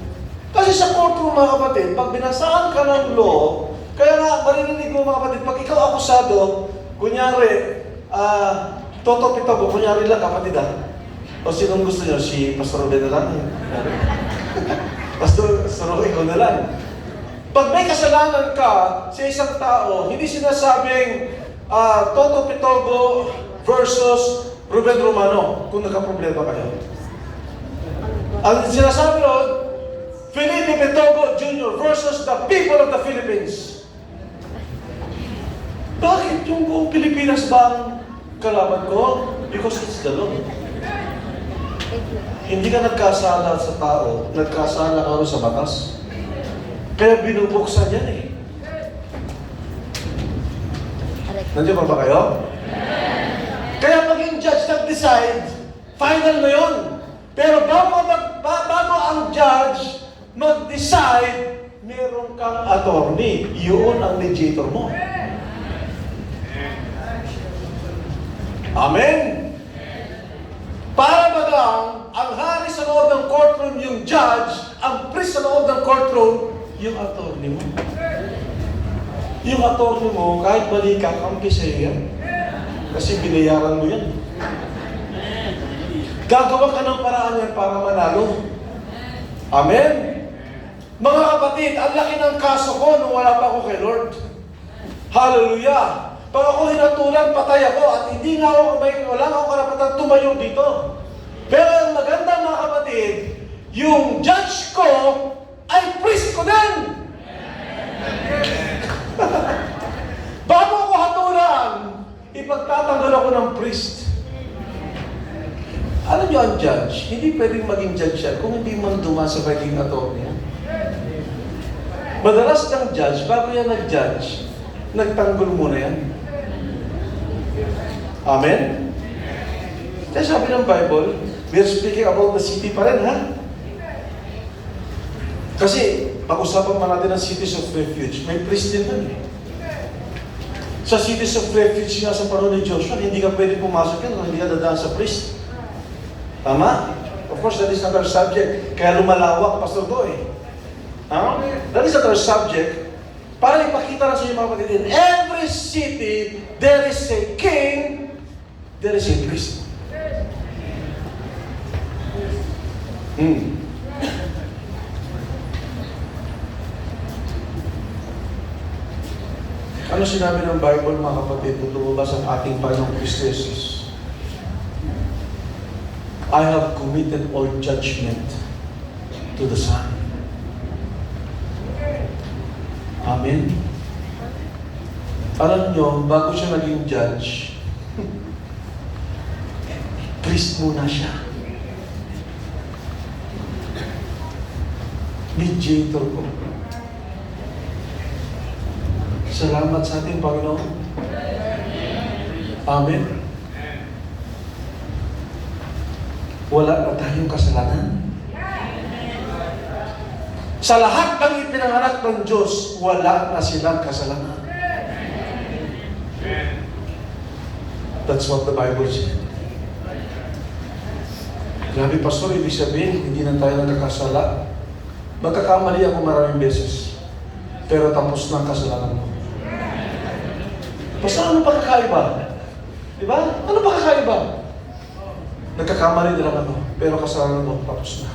Kasi sa courtroom mga kapatid, pag binasaan ka ng law, kaya nga, marinig ko mga kapatid, pag ikaw akusado, kunyari, Toto Pitogo, kunyari lang kapatid o sinong gusto nyo? Si Pastor Rubén na lang. Pastor ikaw na lang. Pag may kasalanan ka sa isang tao, hindi sinasabing Toto Pitogo versus Ruben Romano, kung nagka-problema kayo. Ang sinasabi ron, Felipe Pitogo Jr. versus the people of the Philippines. Bakit yung buong Pilipinas ba ang kalaban ko? Because it's the law. Hindi ka nagkasala sa tao, nagkasala ka rin sa batas. Kaya binubuksan yan eh. Nandiyan pa ba kayo? Kaya maging judge nag-decide, final na yun. Pero bago ang judge mag-decide, meron kang attorney. Yun ang mediator mo. Amen? Para bagang ang hari sa loob ng courtroom yung judge, ang priest sa loob ng courtroom, yung attorney mo. Yung attorney mo, kahit mali ka, kampi sa'yo yan. Kasi binayaran mo yan. Gagawa ka ng paraan yan para manalo. Amen? Mga kapatid, ang laki ng kaso ko nung wala pa ako kay Lord. Hallelujah! Pag ako hinatulan, patay ako at hindi nga ako, wala nga ako karapatan tumayo dito. Pero ang maganda mga kapatid, yung judge ko ay priest ko din. Bago ako hatulan, ipagtatanggal ako ng priest. Alam niyo ang judge, hindi pwedeng maging judge yan kung hindi man duma sa pagiging attorney. Madalas ng judge, bago yan nag-judge, nagtanggol muna yan. Amen? Kaya sabi ng Bible, we're speaking about the city pa rin, ha? Kasi, pag-usapan pa natin ang cities of refuge, may priest din nun eh. Sa cities of refuge nga sa panahon ni Joshua, hindi ka pwede pumasok yan, hindi ka dadaan sa priest. Tama? Of course, that is another subject. Kaya lumalawak, Pastor Doy. That is another subject. Para ipakita na sa inyo mga kapatid, in every city, there is a king, there is a priest. Ano sinabi ng Bible mga kapatid kung lumabas ang ating Panginoong Kristo Jesus? I have committed all judgment to the Son. Amen? Alam nyo, bago siya naging judge, priest muna siya. Mediator ko. Salamat sa ating Panginoon. Amen. Wala na tayong kasalanan. Sa lahat ng ipinanganak ng Diyos, wala na silang kasalanan. That's what the Bible said. Grabe, Pastor, ibig sabihin, hindi na tayo nagkakasala. Magkakamali ako maraming beses. Pero tapos na ang kasalanan mo. Basta ano pa kakaiba? Diba? Ano pa kakaiba? Nagkakamali din ako, pero kasalanan mo, tapos na.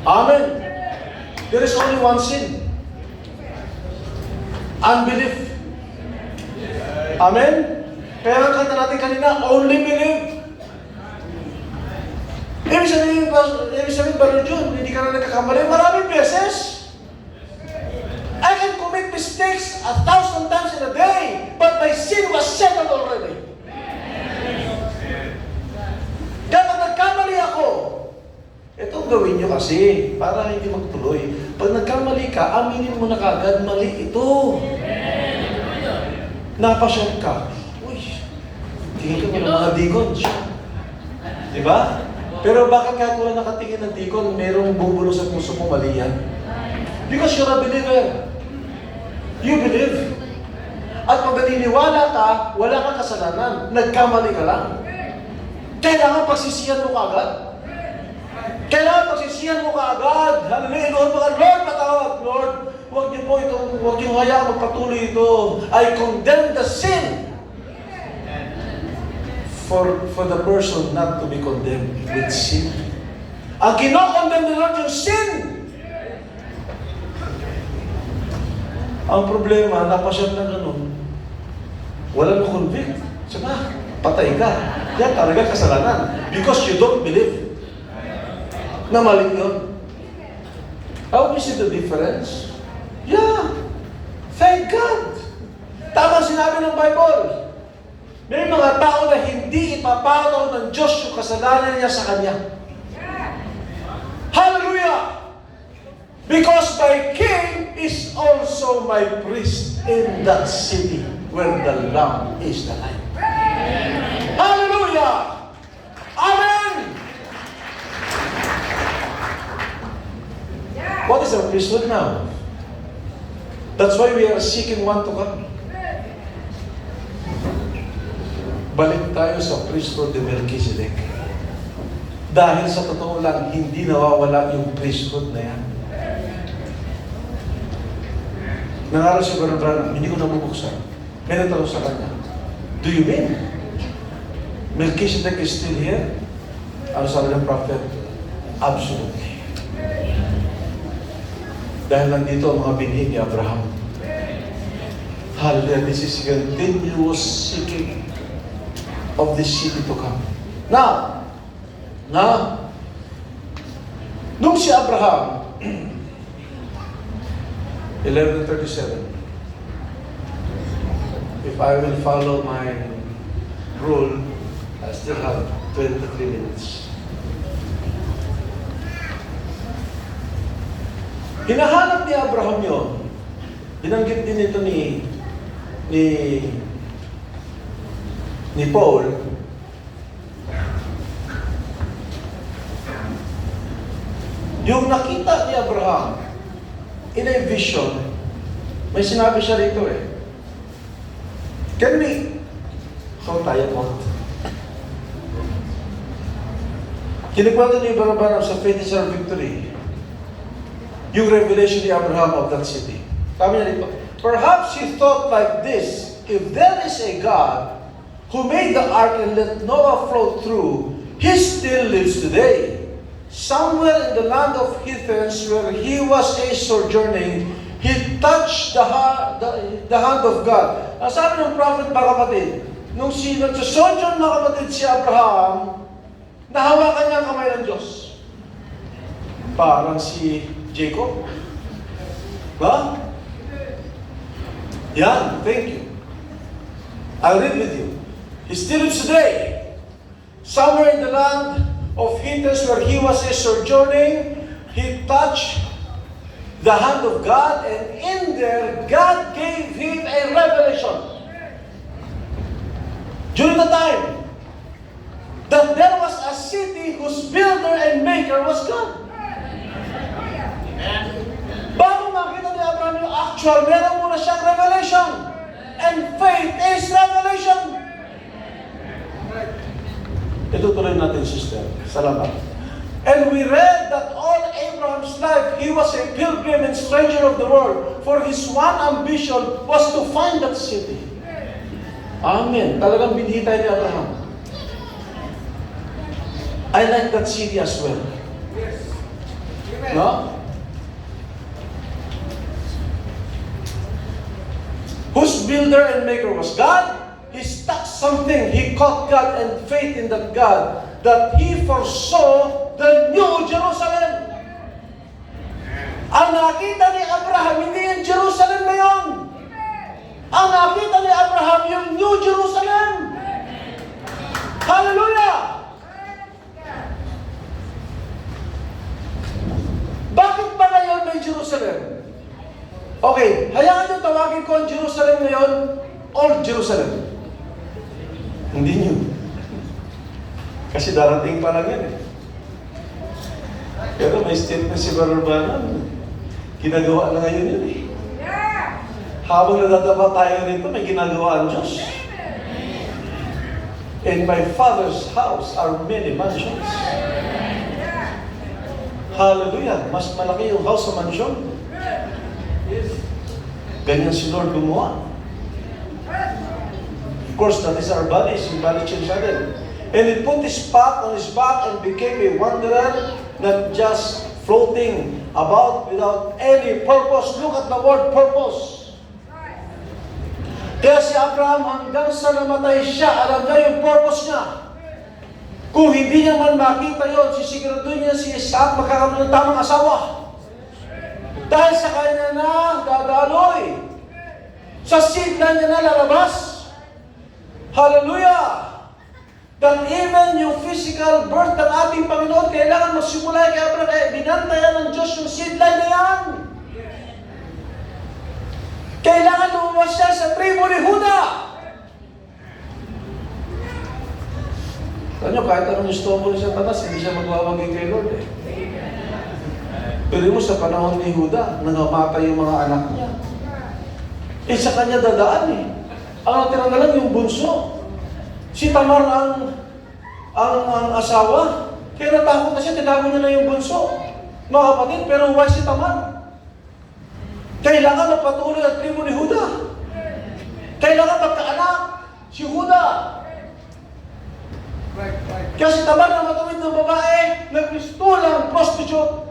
Amen. There is only one sin. Unbelief. Amen? Kaya ang kanta natin kanina, only believe. Ibig sabihin, Brother John, hindi ka na nagkakamali maraming beses. I can commit mistakes 1,000 times in a day, but my sin was settled already. Kaya pag nagkamali ako, ito gawin nyo kasi, para hindi magtuloy. Pag nagkamali ka, aminin mo na kagad, mali ito. Napasyal ka. Uy, tingin ka mo ng mga deacons. Diba? Pero bakit kaya kung nakatingin ng deacon, merong bumubulo sa puso mo, mali yan? Because you're a believer. You believe. At pag naniniwala ka, wala kang kasalanan. Nagkamali ka lang. Kailangan pagsisihan mo kaagad. Kailangan pagsisihan mo kaagad. Hallelujah. Lord, Lord, patawad. Lord, huwag niyo po ito, huwag niyo hayaan magpatuloy ito. I condemn the sin. For the person not to be condemned with sin. Ang kinokondemn ni Lord yung sin. Ang problema, napasyal na ganun. Wala mo convict. Saba, patay ka. Yan talaga kasalanan. Because you don't believe. Na mali yun. How do you see the difference? Yeah. Thank God. Tama sinabi ng Bible. May mga tao na hindi ipapataw ng Diyos yung kasalanan niya sa kanya. Hallelujah! Because my king is also my priest in that city where the Lamb is the light. Hallelujah! Amen! What is our priesthood now? That's why we are seeking one to come. Balik tayo sa priesthood ni Melchizedek. Dahil sa totoo lang, hindi nawawala yung priesthood na yan. Nangaral si Brother Branham, hindi ko nabubuksan. May natanong sa kanya, do you mean Melchizedek is still here? Ano sabi ng prophet? Absolutely. Dahil nandito ang mga binhi ni Abraham. Hallelujah, this is continuous seeking of this city to come. Now, nung si Abraham, 11:37. If I will follow my rule, I still have 23 minutes. Hinahanap ni Abraham yun. Binanggit din ito ni Paul. Yung nakita ni Abraham in a vision, may sinabi siya rito eh. Can we? Tayo po. Kinikwento ni Barabanam sa Faith is Our Victory, yung revelation ni Abraham of that city. Sabi niya dito, perhaps he thought like this, if there is a God who made the ark and let Noah flow through, he still lives today. Somewhere in the land of heathens where he was a sojourning, he touched the hand of God. Ang sabi ng prophet, mga kapatid, nung sojourn mga kapatid si Abraham, nahawakan niya ang kamay ng Diyos. Parang si Jacob. Ha? Yan, thank you. I'll read with you. He still lives today. Somewhere in the land of heathens where he was a sojourning, he touched the hand of God, and in there, God gave him a revelation. During the time that there was a city whose builder and maker was God. Bago makita ni Abraham yung actual, meron muna siyang revelation. And faith is revelation. Itutuloy natin, sister. Salamat. And we read that all Abraham's life, he was a pilgrim and stranger of the world, for his one ambition was to find that city. Amen. Talagang binhita ni Abraham. I like that city as well. Yes. Amen. No? Whose builder and maker was God? He stuck something. He caught God and faith in that God, that he foresaw the New Jerusalem. Ang nakita ni Abraham, hindi yung Jerusalem na yun. Ang nakita ni Abraham, yung New Jerusalem. Hallelujah! Bakit ba ngayon may Jerusalem? Okay, hayaan nyo tawagin ko ang Jerusalem ngayon, Old Jerusalem. Hindi nyo. Kasi darating pa lang yan eh. Pero may statement si Barabanam, ginagawa na ngayon yun eh. Habang nadadapa tayo rito, may ginagawa ang Diyos. In my Father's house are many mansions. Hallelujah! Mas malaki yung house sa mansion. Ganyan si Lord gumawa. Of course, that is our bodies, yung body change natin. And he put his pack on his back and became a wanderer, not just floating about without any purpose. Look at the word purpose. Kaya si Abraham hanggang sa namatay siya, alam niya yung purpose niya. Kung hindi niya man makita yun, sisiguraduhin niya si Isaac magkakaroon ng tamang asawa. Dahil sa kanya na dadaloy. Sa seed na niya na lalabas Hallelujah! That even yung physical birth ng ating Panginoon, kailangan magsimula kay Abraham, kaya binantayan ng Diyos yung seedline na yan. Kailangan lumabas siya sa tribo ni Juda. Alam nyo, kahit anong gusto mo ni Satanas, hindi siya magwawagi kay Lord eh. Pero mo sa panahon ni Juda, nangamatay yung mga anak niya. Eh sa kanya dadaan eh. Ang natira na lang yung bunso. Si Tamar ang asawa. Kaya natakot na siya, tinago niya na yung bunso. Mga kapatid, pero why si Tamar? Kailangan magpatuloy ang tribo ni Juda. Kailangan magkaanak si Juda. Kaya si Tamar na matuwid ng babae, nagpistulang prostitute.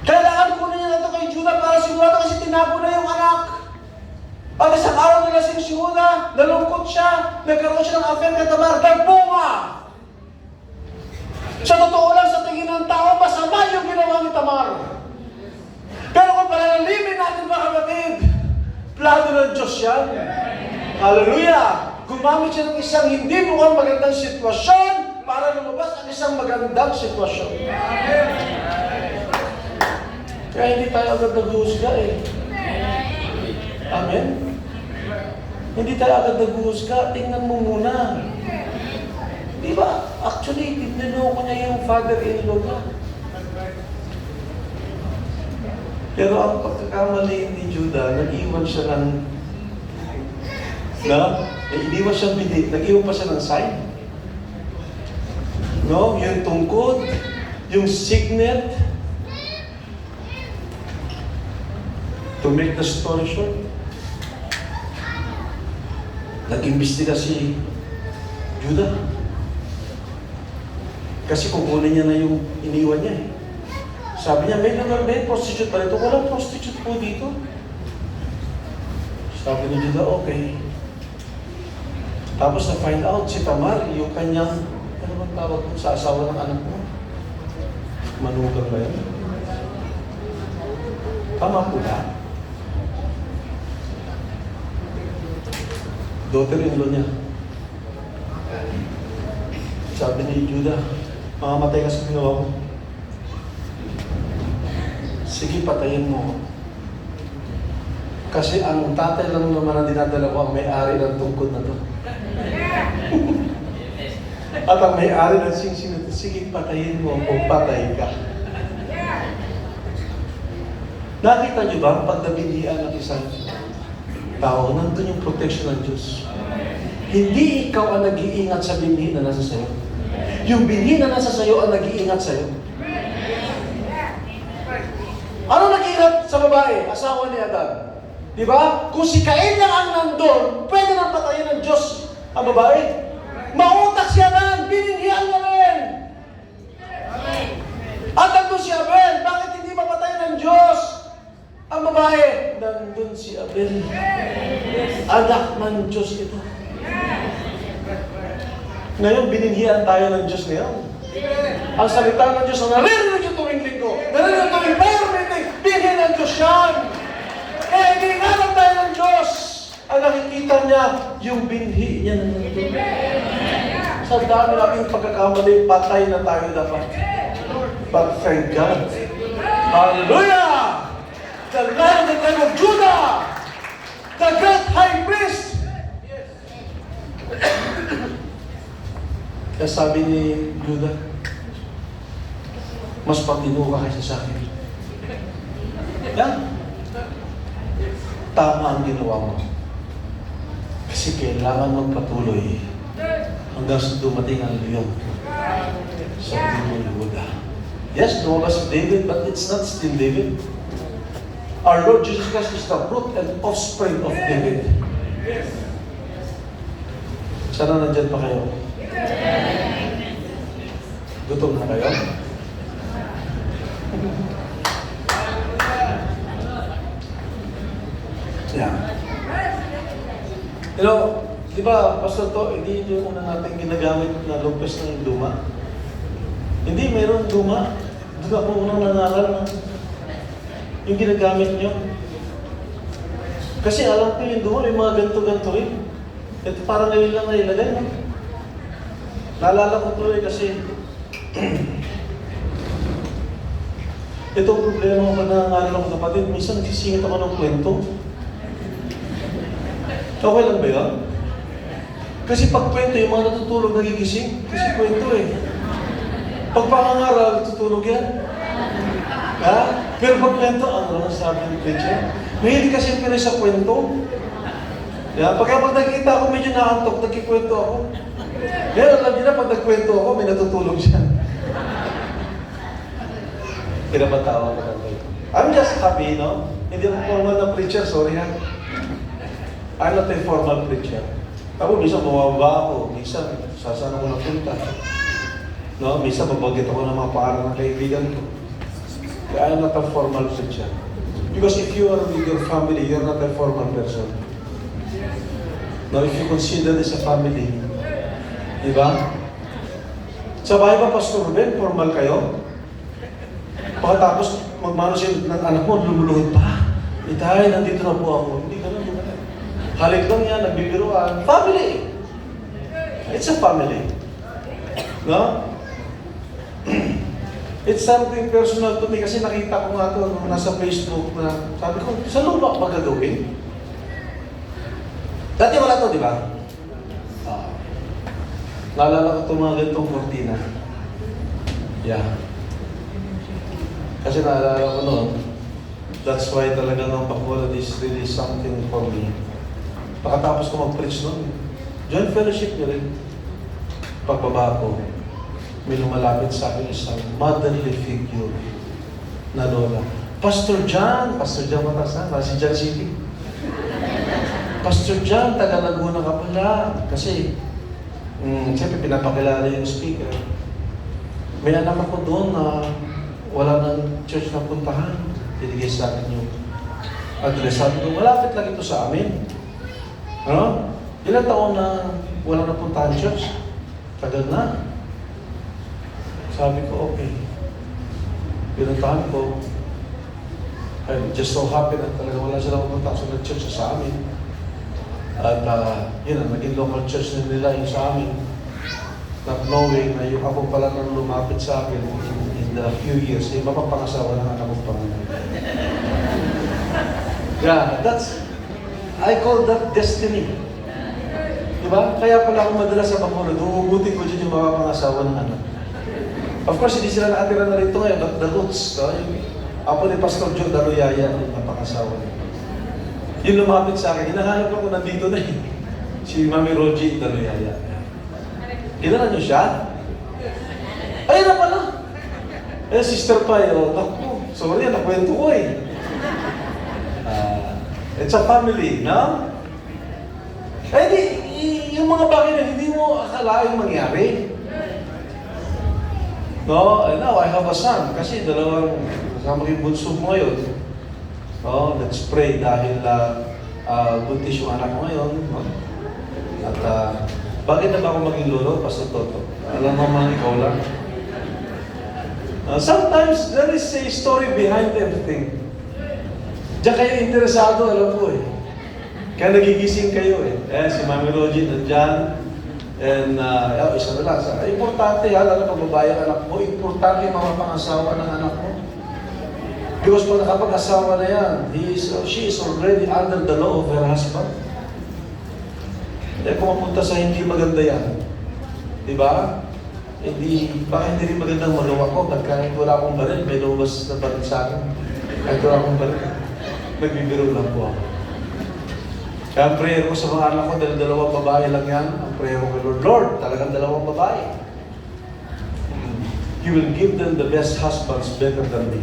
Kailangan kunin niya na ito kay Juda para sigurado kasi tinago na yung anak. At isang araw nalasing si Juda, nalungkot siya, nagkaroon siya ng affair kay Tamar, nagbunga. Sa totoo lang, sa tingin ng tao, masama yung ginawa ni Tamar. Pero kung palalalimin natin mga kapatid, plano ng Diyos yan. Hallelujah! Gumamit siya ng isang hindi mukhang magandang sitwasyon para lumabas ang isang magandang sitwasyon. Kaya hindi tayo agad nag-uusga eh. Amen? Hindi tayo agad nag-uusga. Tingnan mo muna. Di ba? Actually, tinanong ko niya yung father-in-law niya. Pero ang pagkakamali ni Judah, nag-iwan siya ng nag-iwan siya nag-iwan pa siya ng sign. No? Yung tungkod, yung signet. To make the story short, nag-imbestiga si Judah. Kasi kukunin niya na yung iniwan niya eh. Sabi niya, may prostitute pa rito. Walang prostitute po dito. Sabi ni Judah, okay. Tapos na-find out si Tamar, yung kanyang, ano bang tawag mo sa asawa ng anak mo? Manugang ba yan? Tama po na. Daughter-in-law niya. Sabi ni Judah, mamamatay ka sa ginawa mo. Sige, patayin mo. Kasi ang tatay lang naman ang dinadala ko ang may-ari ng tungkod na to. At ang may-ari ng singsing na to, sige, patayin mo o patay ka. Nakita niyo ba ang pagdabinian ng isang tao, nandun yung protection ng Diyos. Hindi ikaw ang nag-iingat sa binhi na nasa sayo. Yung binhi na nasa sayo ang nag-iingat sayo. Ano nag-iingat sa babae? Asawa ni Adan. Di ba? Kung si Cain lang ang nandun, pwede nang patayin ng Diyos ang babae. Mautak si Adan, bininhian niya rin. At nandun si Abel, bakit hindi mapatayin ng Diyos ang babae? Nandun si Abel. Anak ng Diyos ito. Ngayon, bininhian tayo ng Diyos ngayon. Ang salita ng Diyos na narinig yung tuwing linggo, narinig yung tuwing prayer meeting, binhin ng Diyos yan. Kaya iniingalan tayo ng Diyos. Ang nakikita niya, yung binhi niya na nandun. Sa dami nating pagkakamali, patay na tayo dapat. But thank God. Hallelujah! The Lion of the tribe of Judah, the great high priest. Kaya sabi ni Judah, mas patino ka kaysa sa akin. Yan. Tama ang ginawa mo. Kasi kailangan magpatuloy hanggang sa dumating ang leon sa tribo ni Judah. Yes, lumabas si David, but it's not still David. Our Lord Jesus Christ is the root and offspring of David. Sana nandyan pa kayo? Gutom na kayo? Yeah. You know, di ba, Pastor To, hindi yung una natin ginagamit na lumpes ng luma. Hindi, mayroong luma. Doon ako unang nangaral na yung ginagamit nyo. Kasi alam ko yung doon, may mga ganto-ganto rin. Ito parang ngayon lang nailagay, no? Naalala ko tuloy kasi itong problema ko na nangalan ako kapatid, minsan nagsisingit ako ng kwento. Okay lang ba yun? Kasi pag kwento, yung mga natutulog nagigising. Kasi kwento eh. Pag pangangaral, natutulog yan. Ha? Pero pag kwento, ano lang sabi ni preacher? Mahilig kasi pero sa kwento. Yeah? Pag nakikita ako, medyo naantok, nagkikwento ako. Pero alam niyo na, pag nagkwento ako, may natutulog siya. Pinapatawa ko lang kayo. I'm just happy, no? Hindi ako formal na preacher, sorry ha. I'm not a formal preacher. Ako, minsan bumaba ako, minsan sasana ko napunta. No? Minsan babagit ako ng mga paaralan ng kaibigan ko. Kaya I'm not a formal preacher. Because if you are with your family, you're not a formal person. No, if you consider this a family, di ba? Sa bahay ba, Pastor Ben, formal kayo? Pagkatapos magmano siya ng anak mo, lumuluhod pa. Itay, nandito na po ako. Hindi ganun, di ba? Halik lang yan, nagbibiruan. Family! It's a family. No? It's something personal to me kasi nakita ko nga ito nung nasa Facebook na sabi ko, saan mo ba magagawin? Dati wala to, di ba? Naalala ko itong mga ganitong kortina. Yeah. Kasi naalala ko noon, that's why talaga ng Bacolod is really something for me. Pagkatapos ko mag-preach noon, joint fellowship niya rin. Pagbaba ko, may lumalapit sa akin isang motherly figure na lola. Pastor John Matasan, si John City. Pastor John, taga Laguna ka pala. Kasi, siyempre pinapakilala yung speaker. May anak ako doon na wala ng church na puntahan. Tinigay sa akin yung address. Sabi ko, malapit lang ito sa amin. Ano? Ilang taon na wala na puntahan church? Tagal na. Sabi ko, okay. Pinuntahan ko. I'm just so happy na talaga wala silang pupunta sa church sa amin. At yun, naging local church na nila yung sa amin. Not knowing na yung ako pala nang lumapit sa akin in the few years, yung mapapangasawa ng anak kong pangalan. Yeah, I call that destiny. Diba? Kaya pala ako madalas sa Bacolod, huhugutin ko dyan yung mapapangasawa ng anak. Of course, hindi sila nakatira na rito ngayon, but the roots, no? Yung apo ni Pastor John Daluyaya, yung mapapangasawa niya. Yung lumapit sa akin, hinahanap ako nandito na eh. Si Mami Rogie Daluyaya. Kilala niyo siya? Ayun na pala! Eh, Sister Pai, naku, sorry, nakwento ko eh. It's a family, no? Eh, yung mga bagay na hindi mo akalain mangyari. No, now I have a son. Kasi dalawang kasama yung bunso mo ngayon. No, let's pray dahil buntis yung anak ko ngayon. No? At bakit na ba ako maging lolo? Pastor Toto. Alam mo man, ikaw lang. Sometimes there is a story behind everything. Diyan kayo interesado, alam ko eh. Kaya nagigising kayo eh. Si Mami Rogie nandyan. And isa na lang. Importante lalo pag babae ang anak mo, importante yung mga pangasawa ng anak mo. Because pag nakapag-asawa na yan, she is already under the law of her husband. Eh kung mapunta sa hindi maganda yan, di ba? Baka hindi rin magandang magawa ko. Kahit wala akong baril, may lumabas na baril sa akin. Kahit wala akong baril, nagbibiro lang po ako. Kaya ang prayer ko sa mga anak ko, dahil dalawang babae lang yan, ang prayer ko kay Lord, Lord, talagang dalawang babae. You will give them the best husbands better than me.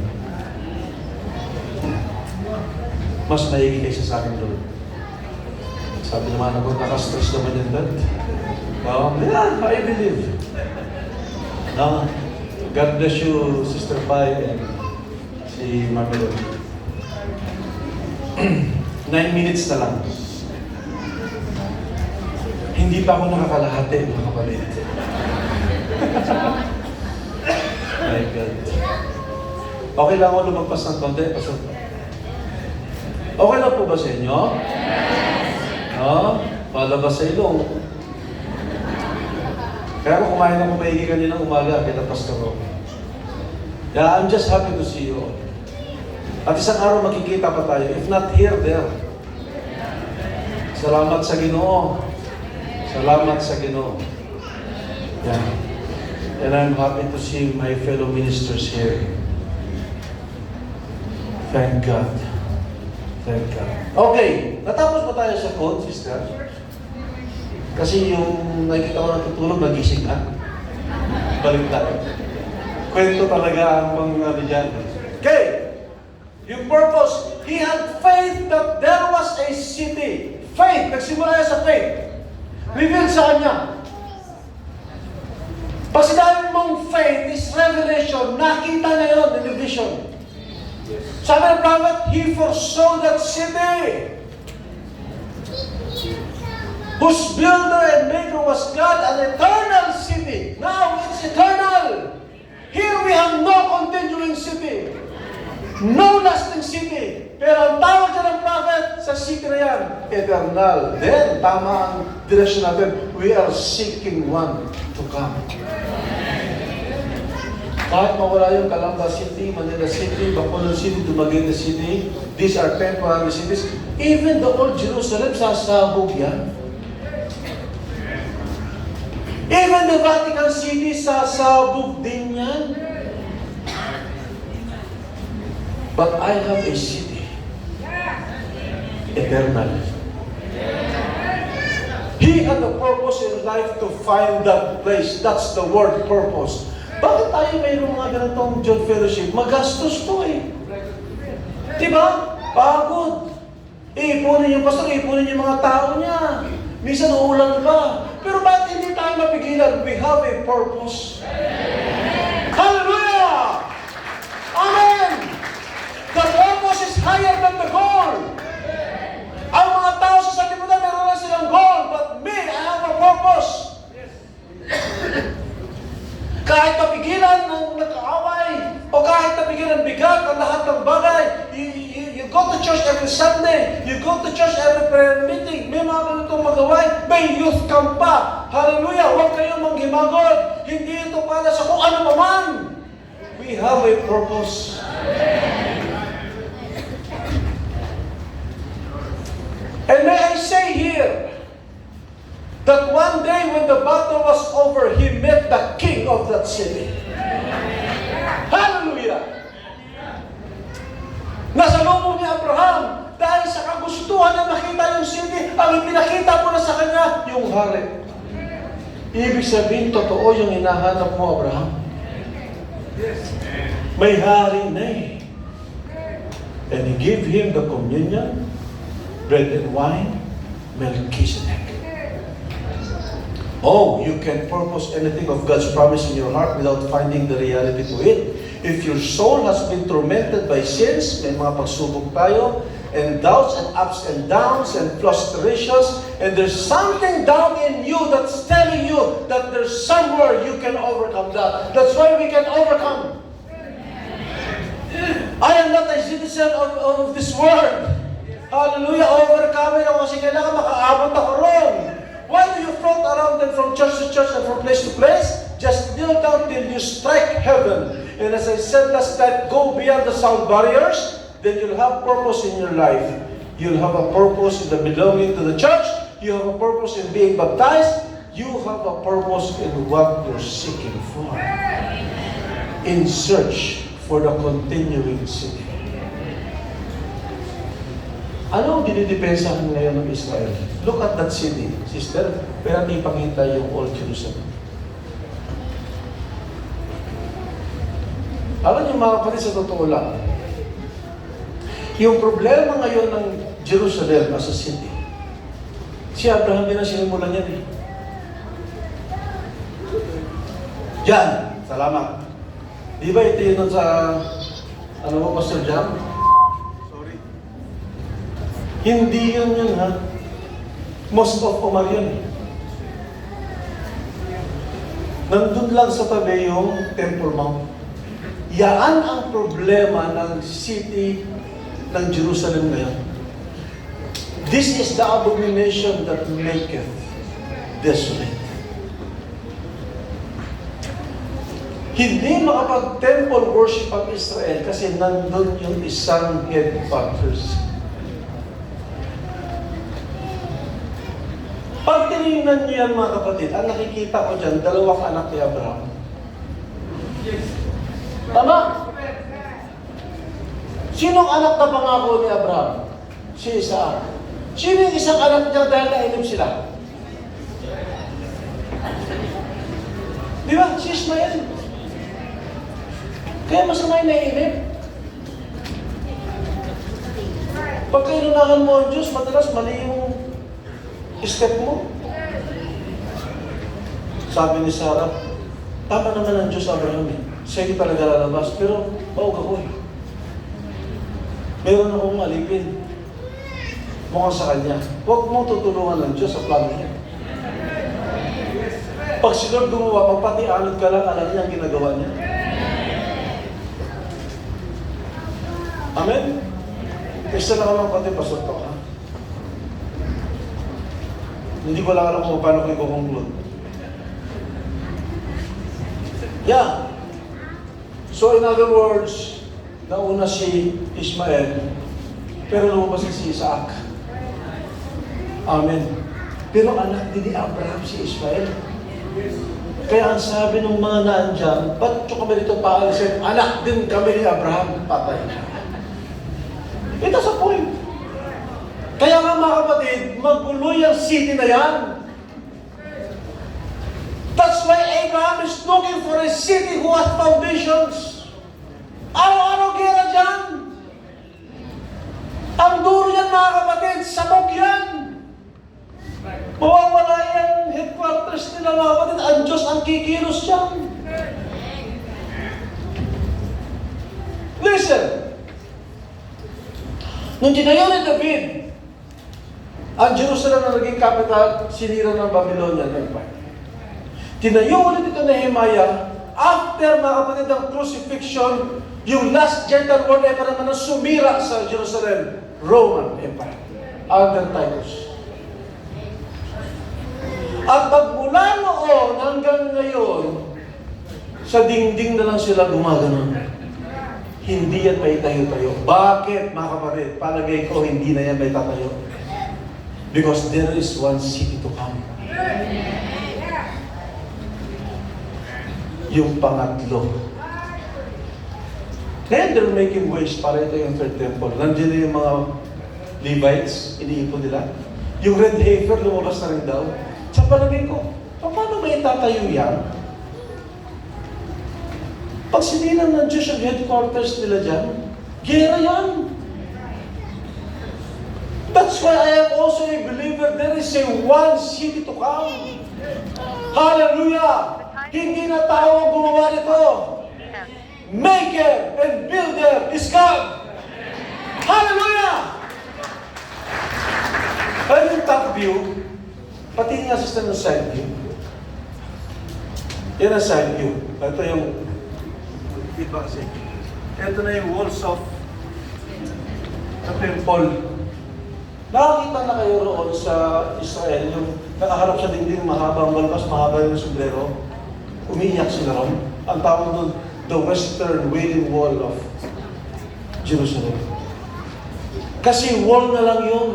Mas maigi kaysa sa akin, Lord. Sabi naman ako, nakastress naman yung dad. Yeah, I believe. God bless you, Sister Pai, and si Mami Lord. 9 minutes na lang. Hindi pa ako nakakalahati, mga kapatid. My God. Okay lang ako lumagpas ng konti. Okay lang po ba sa inyo? Palabas sa ilong. Kaya ako kumain ako maigi kaninang umaga, kita Pastor Roque. Yeah, I'm just happy to see you all. At isang araw makikita pa tayo, if not here, there. Salamat sa Ginoo. Salamat sa Ginoo. Yeah. And I'm happy to see my fellow ministers here. Thank God. Thank God. Okay, natapos ba tayo sa code, sister? Kasi yung nakikita ko natutulog, nagising ka. Balik tayo. Kwento talaga ang mga diyan. Okay, yung purpose, he had faith that there was a city. Faith, nagsimula niya sa faith. Reveal sa kanya. Pag sinabi mong faith is revelation, nakita niya yun in the vision. Sabi ng prophet, he foresaw that city whose builder and maker was God, an eternal city. Now it's eternal. Here we have no continuing city. No lasting city. Pero ang tawag niya ng prophet sa city na yan, eternal. Then, tama ang direction natin. We are seeking one to come. Kahit mawala yung Calamba City, Manila City, Bacolod City, Dumaguete City, these are temporary cities. Even the old Jerusalem, sasabog yan. Even the Vatican City, sasabog din yan. But I have a city. Eternal. He had a purpose in life to find that place. That's the word purpose. Bakit tayo mayroong mga ganitong John Fellowship? Magastos to eh. Diba? Pagod. Ipunin yung pastor, ipunin yung mga tao niya. Minsan uulan pa. Pero bakit hindi tayo mapigilan? We have a purpose. Hallelujah! Amen! The purpose is higher than the goal. Ang mga tao sa sanlibutan, meron na silang goal. But me, I have a purpose. Kahit mapigilan ng nag-aaway, o kahit mapigilan bigat ang lahat ng bagay, you go to church every Sunday, you go to church every prayer meeting, may mga ganitong magaway, may youth camp pa. Hallelujah! Huwag kayong manghimagod. Hindi ito para sa kung ano pa man. We have a purpose. And may I say here, that one day when the battle was over, he met the king of that city. Hallelujah! Nasalubong ni Abraham dahil sa kagustuhan na makita yung city, ang ipinakita mo na sa kanya, yung hari. Ibig sabihin, totoo yung hinahanap mo, Abraham. May hari na eh. And he gave him the communion, bread and wine, Melchizedek. Oh, you can purpose anything of God's promise in your heart without finding the reality to it. If your soul has been tormented by sins, may mga pagsubok tayo, and doubts and ups and downs and frustrations, and there's something down in you that's telling you that there's somewhere you can overcome that. That's why we can overcome. I am not a citizen of this world. Hallelujah, overcome ako kasi kailangan makaabot ako ron. Why do you float around them from church to church and from place to place? Just kneel down till you strike heaven. And as I said last night, go beyond the sound barriers, then you'll have purpose in your life. You'll have a purpose in the belonging to the church. You have a purpose in being baptized. You have a purpose in what you're seeking for. In search for the continuing city. Ano ang dinidepensahan ngayon ng Israel? Look at that city, sister. Pero natin ipakita yung Old Jerusalem. Alam niyo mga kapatid, sa totoo lang, yung problema ngayon ng Jerusalem as a city, si Abraham din ang sinimulan yan eh. Diyan, salamat. Di ba ito yun sa, ano mo, Pastor Jam? Hindi yun ha. Most of Omar yun. Nandun lang sa tabi yung Temple Mount. Yaan ang problema ng city ng Jerusalem ngayon. This is the abomination that maketh desolate. Hindi makapag-temple worship ang Israel kasi nandun yung isang headquarters. Pag tinignan nyo yan mga kapatid, ang nakikita ko dyan, dalawang anak ni Abraham. Tama? Sinong anak na pangako ni Abraham? Si Isaac. Sino yung isang anak niya dahil nainip sila? Di ba? Si Ismael. Kaya masama yung naiinip. Pag kainunahan mo ang Diyos, madalas mali yung step mo. Sabi ni Sarah, tama naman ang Diyos Abraham eh. Siya talaga lalabas, pero baog ako eh. Meron akong alipin. Mukhang sa kanya. Huwag mong tutulungan ng Diyos sa plano niya. Pag si Lord gumawa, magpatianod ka lang, alam niya ang ginagawa niya. Amen? Isa lang lang pati pasok to, ha? Hindi ko lang alam kung paano ko i-conclude. Yeah. So in other words, nauna si Ismael, pero lumabas si Isaac. Amen. Pero anak din ni Abraham si Ismael. Kaya ang sabi ng mga naandyan, ba't nyo kami dito paalisin? Anak din kami ni Abraham. Patay. Ito sa point. Kaya nga mga kapatid, magulo yung city na yan. That's why Abraham is looking for a city who has foundations. Araw-araw gera dyan. Ang duro yan mga kapatid, sabog yan. Mawawala yung headquarters nila mga kapatid, ang Diyos ang kikilos dyan. Listen. Nung tinayo ni David, ang Jerusalem na naging capital, sinira ng Babylonian Empire. Tinayo ulit ito ni Nehemiah, after mga kapatid ng crucifixion, yung last gentle world empire naman na sumira sa Jerusalem, Roman Empire, under Titus. At magmula noon hanggang ngayon, sa dingding na lang sila gumagano. Hindi yan may tayo-tayo. Bakit, mga kapatid? Palagay ko, hindi na yan may tatayo. Because there is one city to come. Yung pangatlo. Then they're making ways para ito yung third temple. Nandiyan na yung mga Levites, iniipon nila. Yung red heifer, lumabas na rin daw. Sa palagay ko, paano may tatayo yan? Pag sinilang ng Diyos yung headquarters nila dyan, gera yan. That's why I am also a believer there is a one city to come. Hallelujah! Hindi na tao ang gumawa nito. Maker and builder is God. Hallelujah! Pero yung top view, pati nga sa ng side view. Yan ang side view. Ito yung iba kasi. Ito na yung walls of the temple. Nakakita na kayo roon sa Israel, yung nakaharap sa dingding mahabang balbas, mahaba yung sombrero. Umiiyak sila roon. Ang tawag doon, the Western Wailing Wall of Jerusalem. Kasi wall na lang yun.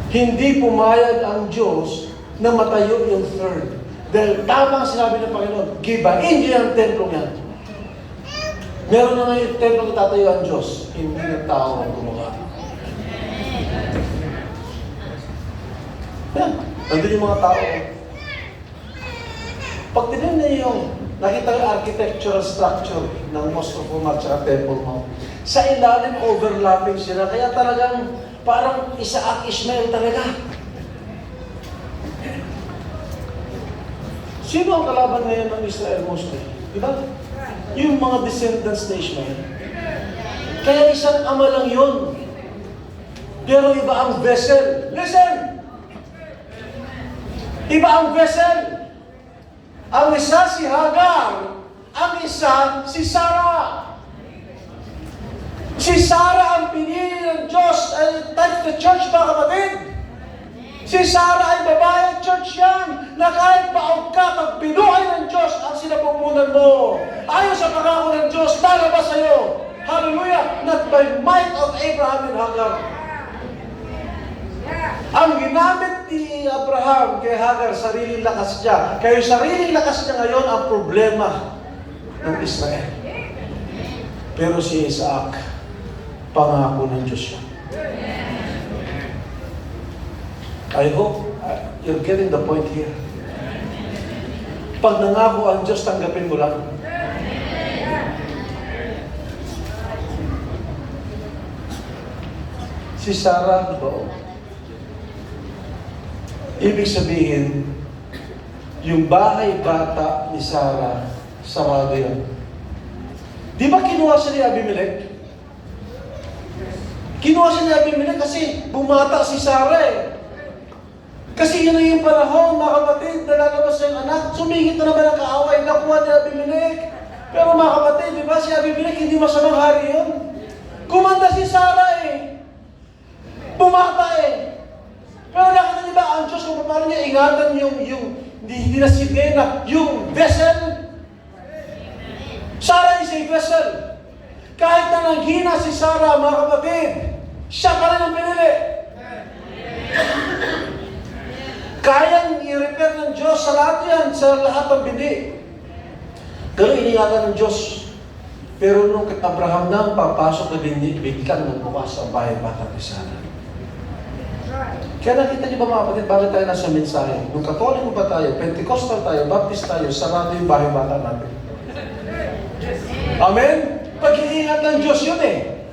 Hindi pumayag ang Diyos na matayo yung third. Dahil tamang sinabi ng Panginoon, gibain niyo ang templong yan. Meron na ngayon yung templong tatayo ang Diyos. Hindi na tao ang gumawa. Yan. Nandun yung mga tao. Pag tinignan niyo yung nakita yung architectural structure ng Mosque of Umar at Temple Mount, sa ilalim overlapping sila. Kaya talagang parang Isaac Ishmael talaga. Sino ang kalaban ngayon ng Israel mostly? Diba? Yung mga descendants ni Ishmael. Kaya isang ama lang yun. Pero iba ang vessel. Listen! Iba ang vessel. Ang isa si Hagar. Ang isa si Sarah. Si Sarah ang pinili ng Diyos ay types the church, mga kapatid. Si Sarah ay babae, church yan, na kahit paog ka, pag binuhay ng Diyos ang sinapupunan mo, ayon sa pangako ng Diyos, lalabas sa'yo. Hallelujah! Not by might of Abraham and Hagar. Ang ginamit ni Abraham kay Hagar, sariling lakas niya. Kaya sariling lakas niya ngayon ang problema ng Israel. Pero si Isaac, pangako ng Diyos yan. I hope you're getting the point here. Pag nangako ang Diyos, tanggapin mo lang. Si Sarah, di ba? Ibig sabihin, yung bahay bata ni Sarah, sarado yan. Di ba kinuha siya ni Abimelech? Kinuha siya ni Abimelech kasi bumata si Sarah eh. Kasi yun na yung panahon, mga kapatid, na lalabas yung anak. Sumingit na naman ang kaaway, nakuha ni Abimelech. Pero mga kapatid, di ba si Abimelech hindi masamang hari yun? Kumanda si Sarah eh. Bumata eh. Pero nakita niyo ba ang Diyos kung paano niya ingatan hindi na sigena, yung vessel? Sarah is a vessel. Kahit na nanghina si Sarah, mga kapatid, siya pa rin ang pinili. Kayang i-repair ng Diyos sa lahat yan, sa lahat ng bindi. Pero iningatan ng Diyos. Pero nung Abraham na papasok na bindi, biglang nagbukas ang bahay bata ni Sarah. Kaya nakita niyo ba mga kapatid, bakit tayo nasa mensahe? Nung Katoliko ba tayo, Pentecostal tayo, Baptist tayo, sarado yung bahay bata natin. Amen? Pag-iingat ng Diyos yun eh.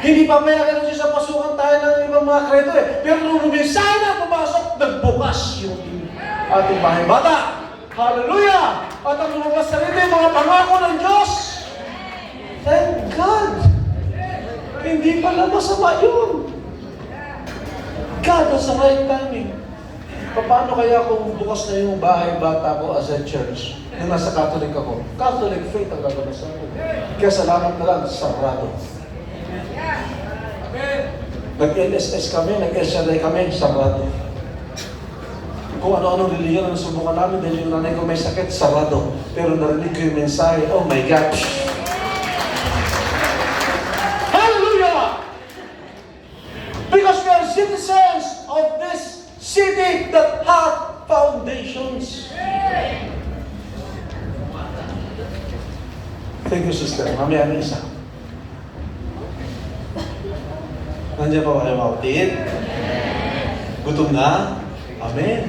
Hindi pa mayagan ng Diyos sa pasukan tayo ng ibang mga kredo eh. Pero nung mensahe na pumasok, nagbukas yung ating bahay bata. Hallelujah! At ang lumabas na rin yung mga pangako ng Diyos. Thank God! Hindi pala masama yun. God has the right timing. Paano kaya kung bukas na yung bahay bata ko as a church, na nasa Catholic ako? Catholic faith ang gagawin ko. Kaya salamat na lang, sarado. Nag-LSS kami, nag-SRA kami, sarado. Kung ano-ano reliyon ang subukan namin dahil yung nanay ko may sakit, sarado. Pero narinig ko yung mensahe, oh my gosh! Hallelujah! Because we are citizens of this city that have foundations. Thank you, sister. Mamaya na isa. Nandiyan pa ba kayo mga kapatid? Gutom na? Amen.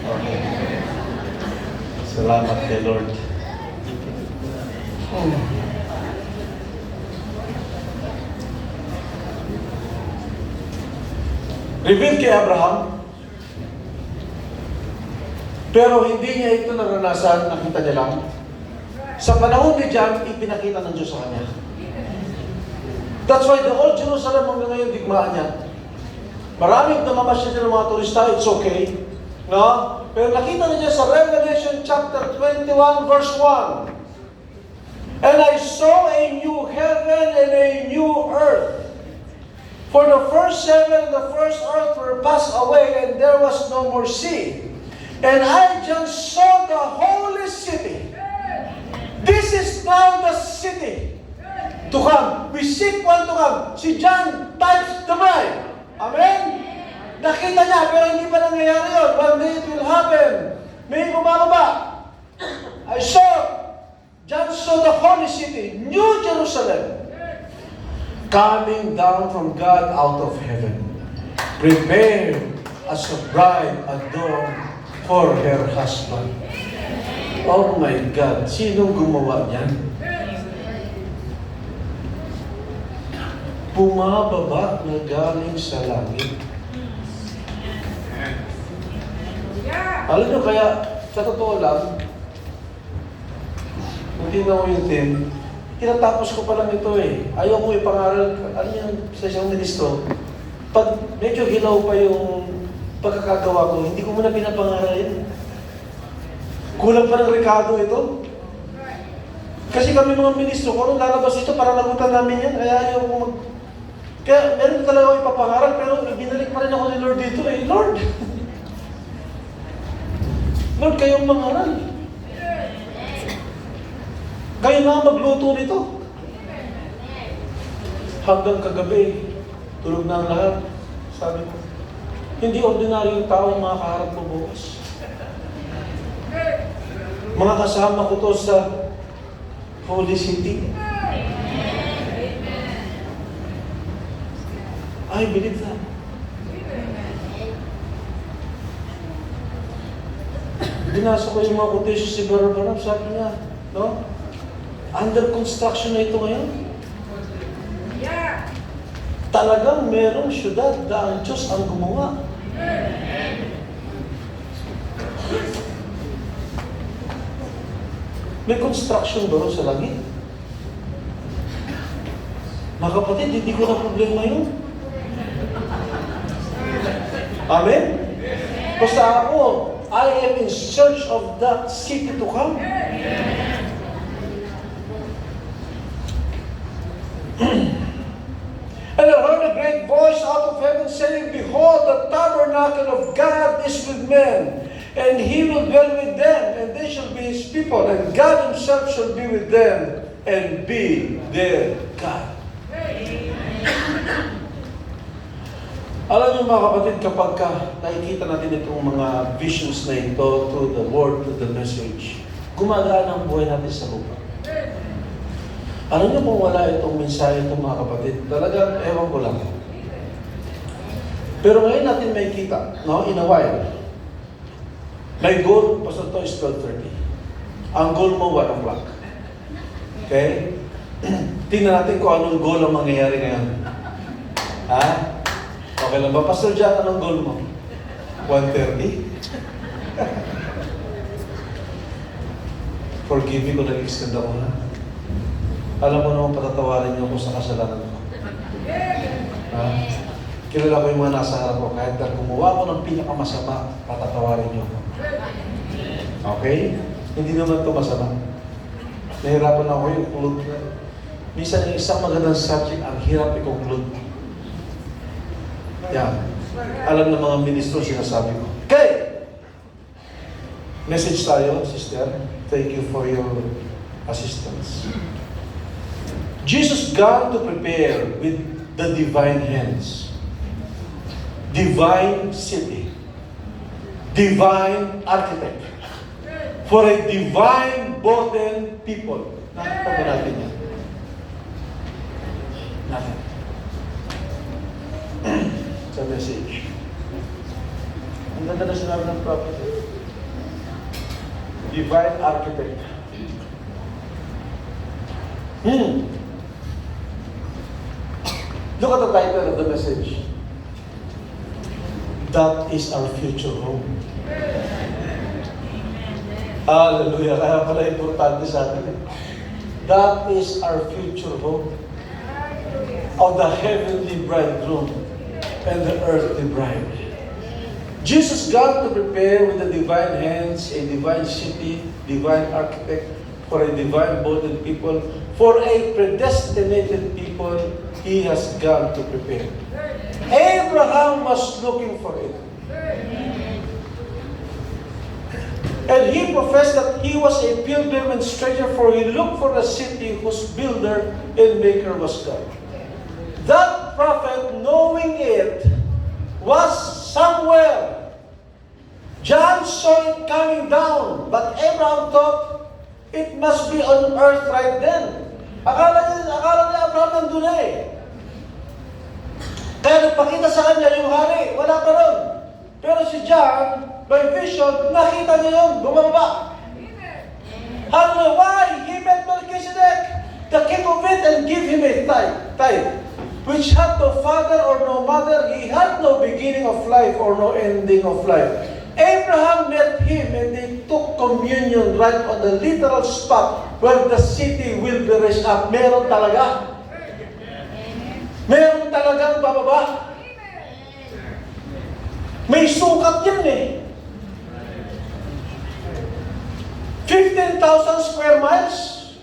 Okay. Salamat kay Lord. Revealed kay Abraham, pero hindi niya ito naranasan, nakita niya lang. Sa panahon ni John, ipinakita ng Diyos sa kanya. That's why the old Jerusalem hanggang ngayon digmaan niya. Maraming namamasya niya ng mga turista, it's okay. No? Pero nakita niya sa Revelation chapter 21 verse 1. And I saw a new heaven and a new earth. For the first heaven and the first earth were passed away, and there was no more sea. And I just saw the holy city. This is now the city to come. We seek one to come. Si John types the bride. Amen? Nakita niya, pero hindi pa nangyayari yun. One day it will happen. May bumababa. John saw the holy city, New Jerusalem, coming down from God out of heaven, prepared as a bride adorned for her husband. Oh my God, sinong gumawa niyan? Bumababa na galing sa langit. Alam niyo kaya, sa totoo lang, hindi na ko yung team, tinatapos ko pa lang ito eh. Ayaw ko ipangaral, ano yung sa isang ministro, pag medyo hilaw pa yung pagkakagawa ko, hindi ko muna pinapangaral yun. Kulang pa ng rekado ito. Kasi kami mga ministro, kung anong lalabas ito, para nagutan namin yan, kaya ayaw ko Kaya meron talaga ako ipapangarap, pero binalik pa rin ako ni Lord dito eh. Lord, Lord, kayong mangaral. Kayo na magluto nito. Hanggang kagabi, tulog na ang lahat. Sabi ko, hindi ordinaryong tao ang makakaharap mo bukas. Mga kasama ko to sa Holy City. I believe that. Binasa ko yung mga quotations si Barabarab, sabi niya, no? Under construction na ito ngayon. Talagang merong syudad na ang Diyos ang gumawa. May construction ba sa langit? Mga kapatid, hindi ko na problema yun. Amen? Basta ako, I am in search of that city to come. And I heard a great voice out of heaven saying, Behold, the tabernacle of God is with men, and He will dwell with them, and they shall be His people, and God Himself shall be with them, and be their God. Alam niyo mga kapatid, kapag nakikita natin itong mga visions na ito through the word, through the message, gumagaan ang buhay natin sa lupa. Alam niyo kung wala itong mensahe itong mga kapatid, talagang ewan ko lang. Pero ngayon natin may kita, no? In a while. May goal, Pastor to is 12:30. Ang goal mo, 1 o'clock. Okay? Tingnan natin kung anong goal ang mangyayari ngayon. Ha? Okay lang ba? Pastor Jack, anong goal mo? 1:30? Forgive me kung nag-extend ako na. Alam mo naman patatawarin niyo ako sa kasalanan ko. Kilala ko yung mga nasa harap ko. Kahit na gumawa ko ng pinakamasama, patatawarin niyo ako. Okay? Hindi naman ito masama. Nahirapan ako yung conclude. Minsan yung isang magandang subject, ang hirap i-conclude. Yan. Alam ng mga ministro sinasabi ko. Okay! Message tayo, sister. Thank you for your assistance. Jesus gone to prepare with the divine hands. Divine city. Divine architect. For a divine burden people. Nakita ba natin yan? Natin. Sa message. Ang ganda na sinabi ng prophet. Divine architect. Look at the title of the message. That is our future home. Hallelujah. Kaya pala importante sa atin. That is our future home. Of the heavenly bridegroom and the earthly bride. Jesus got to prepare with the divine hands, a divine city, divine architect, for a divine burdened people, for a predestinated people, He has gone to prepare. Abraham was looking for it. And he professed that he was a pilgrim and stranger, for he looked for a city whose builder and maker was God. That prophet, knowing it, was somewhere. John saw it coming down, but Abraham thought it must be on earth right then. Akala ni Abraham nandun na eh. Kaya nagpakita sa kanya yung hari, wala pa ron. Pero si John, by vision, nakita niya yun, bumaba. Hallelujah! Why? He met Melchizedek, the king of it, and give him a tithe, which had no father or no mother. He had no beginning of life or no ending of life. Abraham met him and they took communion right on the literal spot where the city will be raised up. Meron talaga. Meron talagang bababa. May sukat yan eh. 15,000 square miles.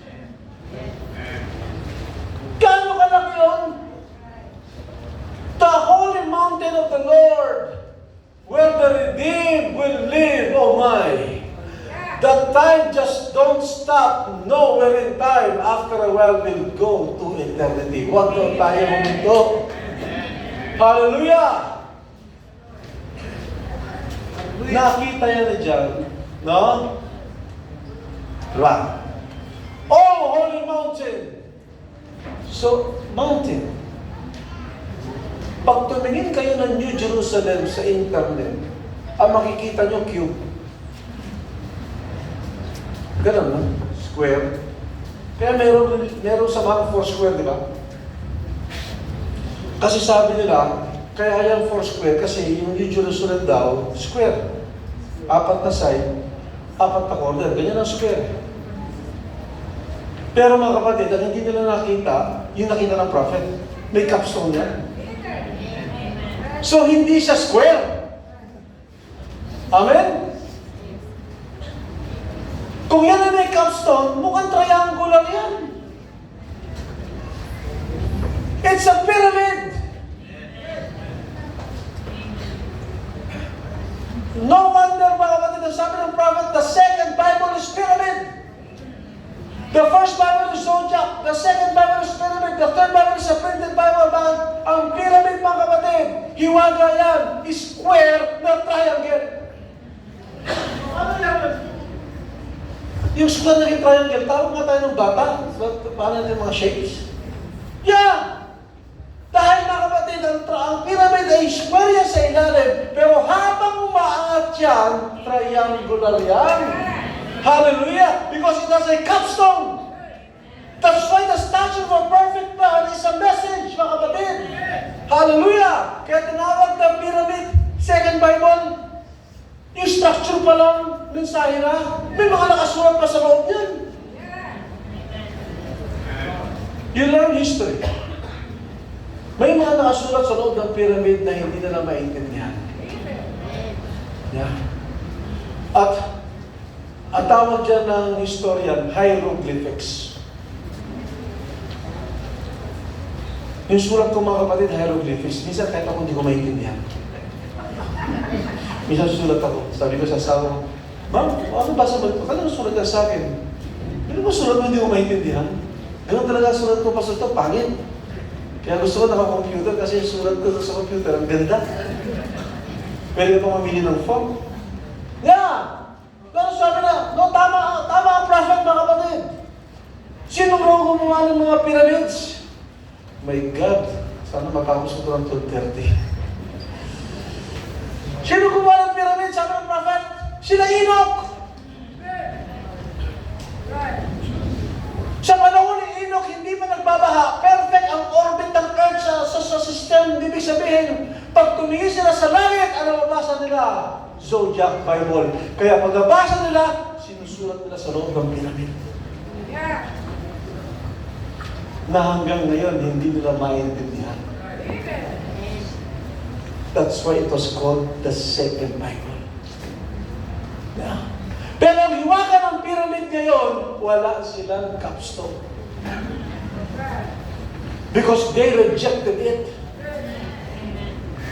Gaano kalaki yun? Israel will go to eternity. Huwag daw tayo huminto. Hallelujah! Nakita yan na dyan, no? Diba? Oh, holy mountain! So, mountain. Pag tumingin kayo ng New Jerusalem sa internet, ang makikita nyo cube. Ganun, no? Square. Kaya meron sa mga 4 square, di ba? Kasi sabi nila, kaya yan 4 square kasi yung New Jerusalem daw, square. 4 na side, 4 na corner. Ganyan ang square. Pero mga kapatid, ang hindi nila nakita, yung nakita ng prophet, may capstone yan. So, hindi siya square. Amen? Kung yan ay may capstone, mukhang triangular yan. It's a pyramid. No wonder, mga kapatid, ang sabi ng prophet, the second Bible is pyramid. The first Bible is zodiac, the second Bible is pyramid, the third Bible is a printed Bible. Bakit? Ang pyramid, mga kapatid, hiwaga yan, square na triangle. Ano yan? Yung square na triangle, tawag nga tayo ng bata. Paano natin mga shapes? Yeah! Dahil mga kapatid, ang pyramid ay square yan sa ilalim. Pero habang umaangat yan, triangular yan. Hallelujah! Because it has a capstone. That's why the statue of a perfect man is a message, mga kapatid. Hallelujah! Kaya tinawag na pyramid, second Bible, yung structure pa lang, mensahe na, may mga nakasulat pa sa loob yan. You learn history. May mga nakasulat sa loob ng pyramid na hindi nila maintindihan. Yeah. At ang tawag dyan ng historian, hieroglyphics. Yung sulat ko, mga kapatid, hieroglyphics. Minsan kahit ako hindi ko maintindihan. Minsan susulat ako. Sabi ko sa asawa ko, Ma'am, ano basa ba? Ano sulat ka sa akin? Ano ba sulat mo hindi ko maintindihan? Ganun talaga sulat ko, pastor ito, pangit. Kaya gusto ko naka-computer kasi yung sulat ko sa computer, ang ganda. Pwede ka pa mamili ng font. Yeah! Pero sabi na, no, tama ang prophet, mga kapatid. Sino bro gumawa ng mga pyramids? My God, sana matapos ko ito ng 12:30. Sino gumawa ng pyramid? Sabi ng prophet, sila Enoch. Sa panahon ni Enoch, hindi pa nagbabaha. Perfect ang orbit ng Earth sa system. Ibig sabihin, pag tumingin sila sa langit, ano mabasa nila? Zodiac Bible. Kaya pag nabasa nila, sinusulat nila sa loob ng pyramid. Na hanggang ngayon, hindi nila maintindihan. That's why it was called the second Bible. Yeah. Pero ang hiwaga ng pyramid ngayon, wala silang capstone. Because they rejected it.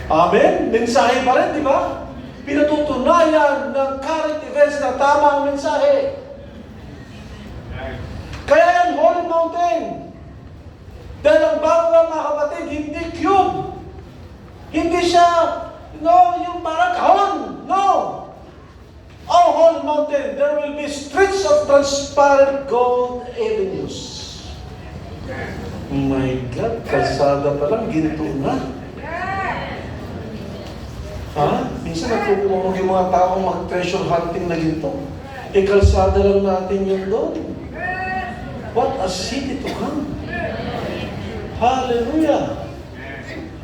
Amen? Mensahe pa rin, di ba? Pinatutunayan ng current events na tama ang mensahe. Kaya yan, Holy Mountain. Dahil ang bago mga kapatid, hindi cube. Hindi siya, yung parang kahon. No! Oh, Holy Mountain, there will be streets of transparent gold avenues. My God, kalsada pa lang, ginto na. Ha? Minsan natutulog yung mga taong mag-treasure hunting na ginto. Kalsada lang natin yun doon. What a city to come. Hallelujah.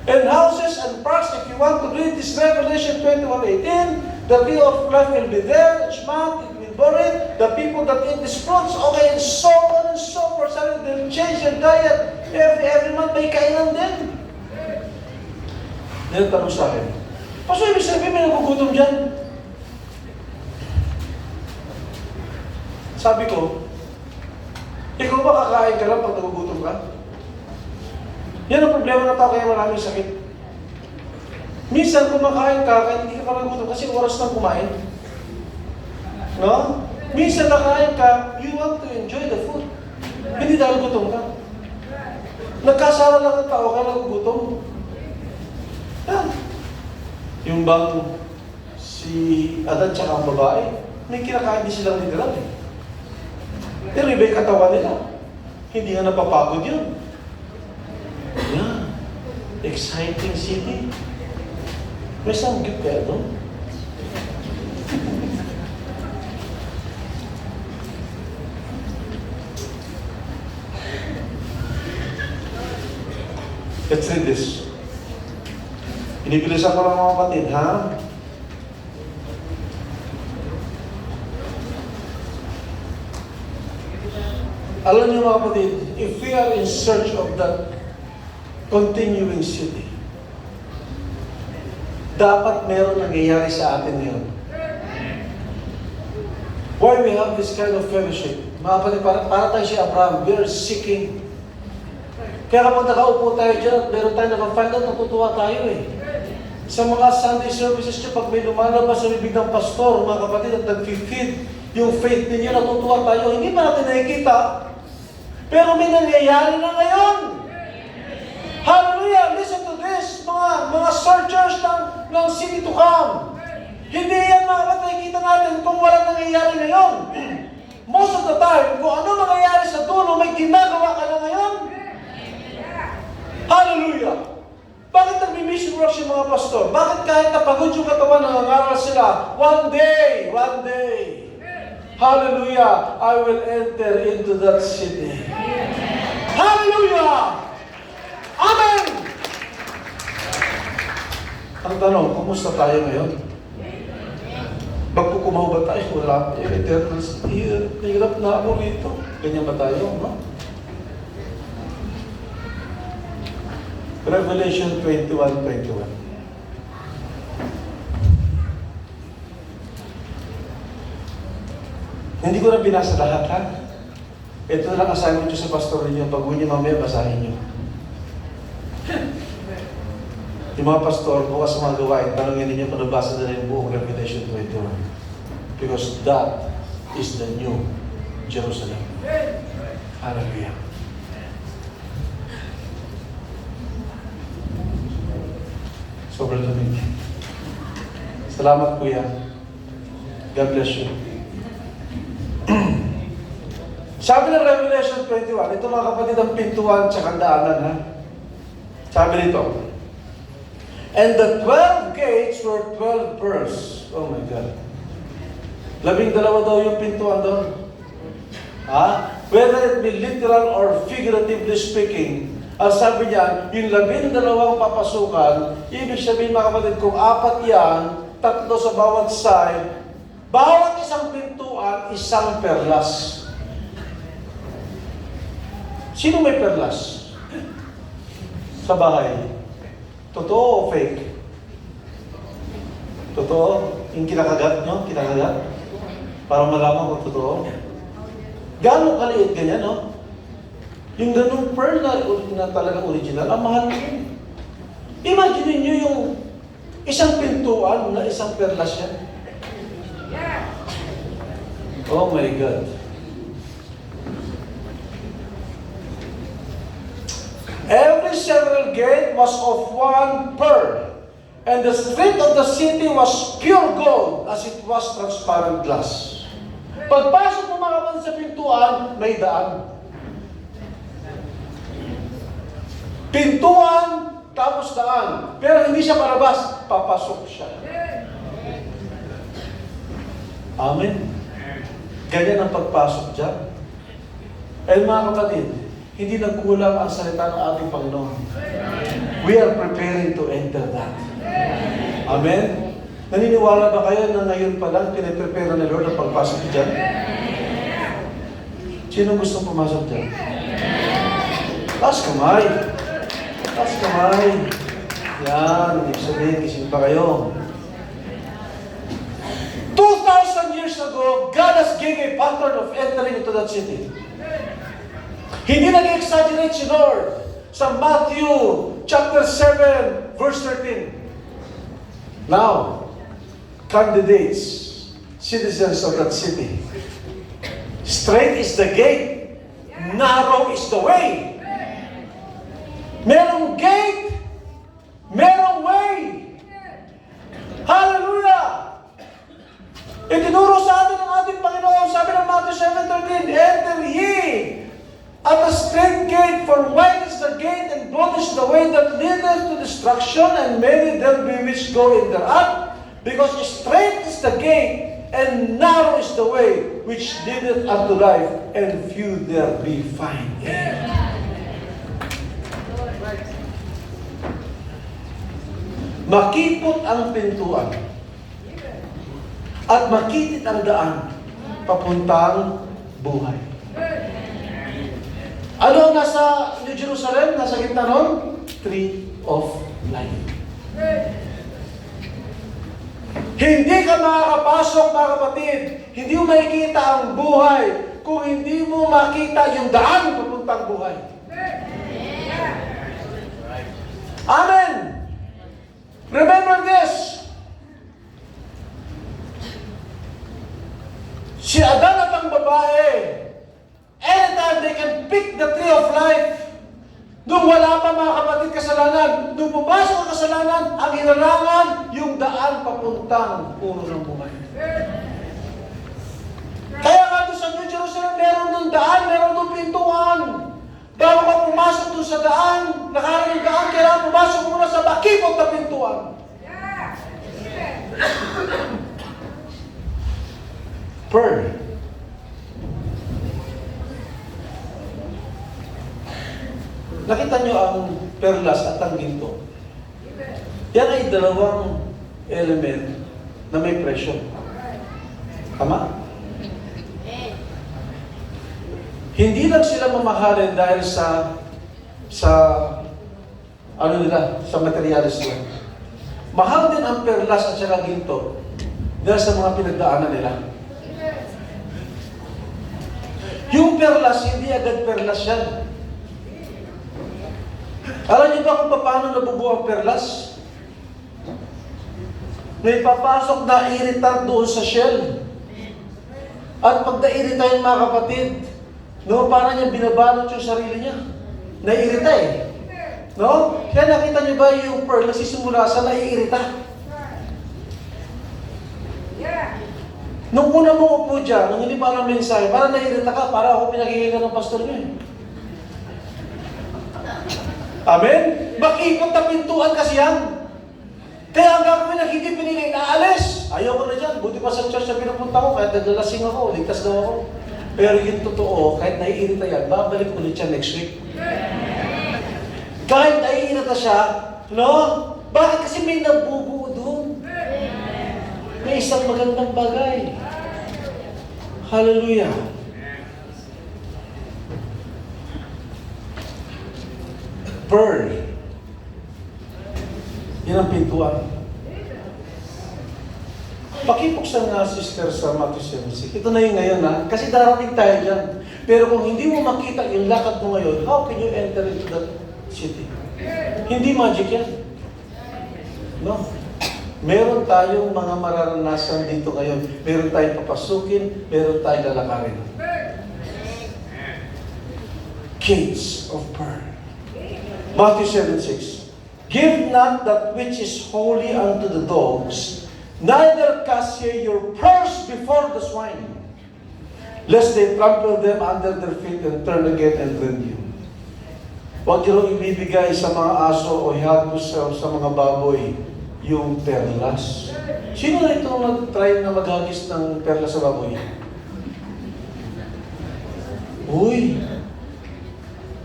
And houses and parks, if you want to read this Revelation 21:18, the tree of life will be there, each month it will bear it, the people that eat these fruits, okay, and so on and so forth, they'll change their diet, every month may kainan din. Yan tanong sa akin, Pastor, ibig sabihin may nagugutom dyan? Sabi ko, ikaw ba kakain ka lang pag nagugutom ka? Yan ang problema ng tao kaya maraming sakit. Minsan kumakain ka, kaya hindi ka pa nagugutom kasi oras nang kumain. No? Minsan nakain ka, you want to enjoy the food. Hindi dahil gutom ka. Nagkasara lang ang tao, kaya nagugutom. Yan. Yung bang si Adan tsaka ang babae, may kinakain din silang literal eh. Pero iba yung katawan nila. Hindi nga napapagod yun. Yan. Exciting city. May samgyup kaya doon. Let's read this. Inibilisan ko lang mga kapatid, ha? Alam niyo mga kapatid, if we are in search of that continuing city, dapat meron nangyayari sa atin ngayon. Why we have this kind of fellowship? Mga kapatid, para tayo si Abraham, we are seeking. Kaya kapag nakaupo tayo dyan at meron tayo na-find out, natutuwa tayo eh. Sa mga Sunday services nyo, pag may lumalabas sa bibig ng pastor, mga kapatid, at nag-feed yung faith ninyo, natutuwa tayo. Hindi pa natin nakikita, pero may nangyayari na ngayon. Hallelujah! Listen to this, mga searchers ng city to come. Hindi yan mga kapatid, nakikita natin kung walang nangyayari ngayon. Most of the time, kung ano mangyayari sa dulo, may ginagawa ka na ngayon. Hallelujah! Bakit nag-mission work si mga pastor? Bakit kahit napagod yung katawan, nangangaral sila? One day, hallelujah, I will enter into that city. Hallelujah! Amen! Ang tanong, kumusta tayo ngayon? Magkukumaw ba tayo? Wala. Eternal city. Hirap na ako rito. Ganyan ba tayo? No? Revelation 21:21. Hindi ko na binasa lahat, ha? Ito na lang assignment nyo sa pastor ninyo. Pag niyo mamaya, basahin nyo. Yung mga pastor, bukas sa mga gawain, tanongin ninyo kung nabasa na yung buong Revelation 21. Because that is the new Jerusalem. Hallelujah. Sobrang lamig. Salamat, Kuya. God bless you. Sabi ng Revelation 21, ito mga kapatid ang pintuan at daanan, ha? Sabi nito, and the 12 gates were 12 pearls. Oh my God. 12 daw yung pintuan doon. Ha? Whether it be literal or figuratively speaking, ang sabi niya, yung 12 papasukan, ibig sabihin mga kapatid, kung 4 yan, 3 sa bawat side, bawat isang pintuan, isang perlas. Sino may perlas? Sa bahay. Totoo o fake? Totoo? Yung kinakagat nyo? Kinakagat? Para malaman kung totoo? Gano'ng kaliit ganyan, no? Yung ganung pearl na talagang original, ang mahal yun. Imagine nyo yung isang pintuan na isang perlas yan. Oh my God. Every several gate was of one pearl, and the street of the city was pure gold, as it was transparent glass. Pagpasok mo mga kapatid sa pintuan, may daan. Pintuan, tapos daan. Pero hindi siya parabas, papasok siya. Amen. Ganyan ang pagpasok dyan. Eh mga kapatid, hindi nagkulang ang salita ng ating Panginoon. We are preparing to enter that. Amen? Naniniwala ba kayo na ngayon pa lang pinaprepare ni Lord ang pagpasok dyan? Sino gustong pumasok dyan? Taas kamay. Taas kamay. Yan, ibig sabihin, isip pa kayo. 2,000 years ago, God has given a pattern of entering into that city. Hindi nag-exaggerate si Lord sa Matthew chapter 7, verse 13. Now, candidates, citizens of that city, straight is the gate, narrow is the way Merong gate. Merong way. Hallelujah! Itinuro sa atin ng ating Panginoon, sabi ng Matthew 7:13, enter ye at the straight gate, for wide is the gate and broad is the way that leadeth to destruction, and many there be which go in thereat. Because straight is the gate, and narrow is the way which leadeth unto life, and few there be find it. Makipot ang pintuan at makitid ang daan papuntang buhay. Ano ang nasa New Jerusalem? Nasa gitna nun? Tree of Life. Hindi ka makakapasok, mga kapatid. Hindi mo makikita ang buhay kung hindi mo makita yung daan papuntang buhay. Amen! Remember this. Si Adan at ang babae, anytime they can pick the tree of life, nung wala pa mga kapatid kasalanan, nung pumasok ang kasalanan, ang inarangan, yung daan papuntang puno ng buhay. Kaya nga doon sa New Jerusalem, meron ng daan, meron ng pintuan. Bago ka pumasok doon sa daan, nakarang yung daan, kailangan pumasok muna sa makipot na pintuan. Pearl. Nakita nyo ang perlas at ang ginto. Yan ay dalawang element na may presyo. Tama? Hindi lang sila mamahalin dahil sa ano nila, sa materialis nila. Mahal din ang perlas at saka ginto dahil sa mga pinagdaanan nila. Yung perlas, hindi agad perlas yan. Alam niyo ba kung paano nabubuo ang perlas? May papasok na irritant doon sa shell. At pag na-irita yung mga kapatid, no, parang niya binabalot yung sarili niya. Naiirita eh. No? Kaya nakita niyo ba yung pearl nagsisimula sa naiirita? Nung una mo upo dyan, nung hindi pa alam mensahe, parang naiirita ka, para ako pinagiging ng pastor niyo eh. Amen? Makikot na pintuan kasi yan. Kaya ang gagawin na hindi pinili, naalis. Ayaw ko na dyan. Buti pa sa church na pinupunta ko, kahit naglalasing ako, ligtas daw ako. Pero yung totoo, kahit naiirita yan, babalik ulit siya next week. Kahit naiirita siya, no? Bakit? Kasi may nabubuo doon. May isang magandang bagay. Hallelujah. Pearl. Yan ang pintuan. Pakipuksan nga, sister, sa Matthew 7:6. Ito na yung ngayon, ha? Kasi darating tayo dyan. Pero kung hindi mo makita yung lakad mo ngayon, how can you enter into that city? Hindi magic yan. No? Meron tayong mga mararanasan dito ngayon. Meron tayong papasukin, meron tayong lalakarin. Gates of pearl. Matthew 7:6. Give not that which is holy unto the dogs, neither cast ye your pearls before the swine, lest they trample them under their feet and turn again and rend you. Huwag nyo ibibigay sa mga aso o ihagos sa mga baboy yung perlas. Sino na ito nag-try na maghagis ng perlas sa baboy? Uy!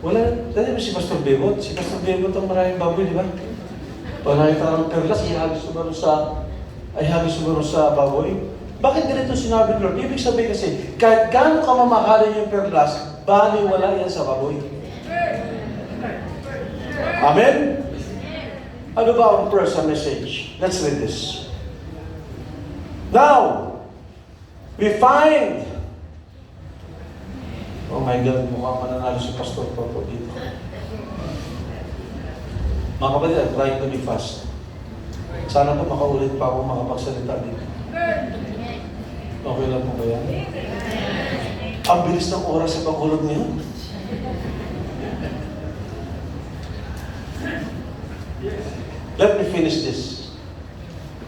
Wala. Dati ba si Pastor Bebot? Si Pastor Bebot ang maraming baboy, di ba? Pag nakita ng perlas, ihagis siguro sa baboy. Bakit ganito sinabi ng Lord? Ibig sabihin kasi, kahit gaano ka mamahalin yung perlas, bali wala yan sa baboy. Amen? Ano ba ang first message? Let's read this. Now, we find, oh my God, mukhang mananalo si Pastor Toto dito. Mga kapatid, I'm trying to be fast. Sana po makaulit pa ako makapagsalita dito. Okay lang po ba yan? Ang bilis ng oras sa pagulog niyo. finish this.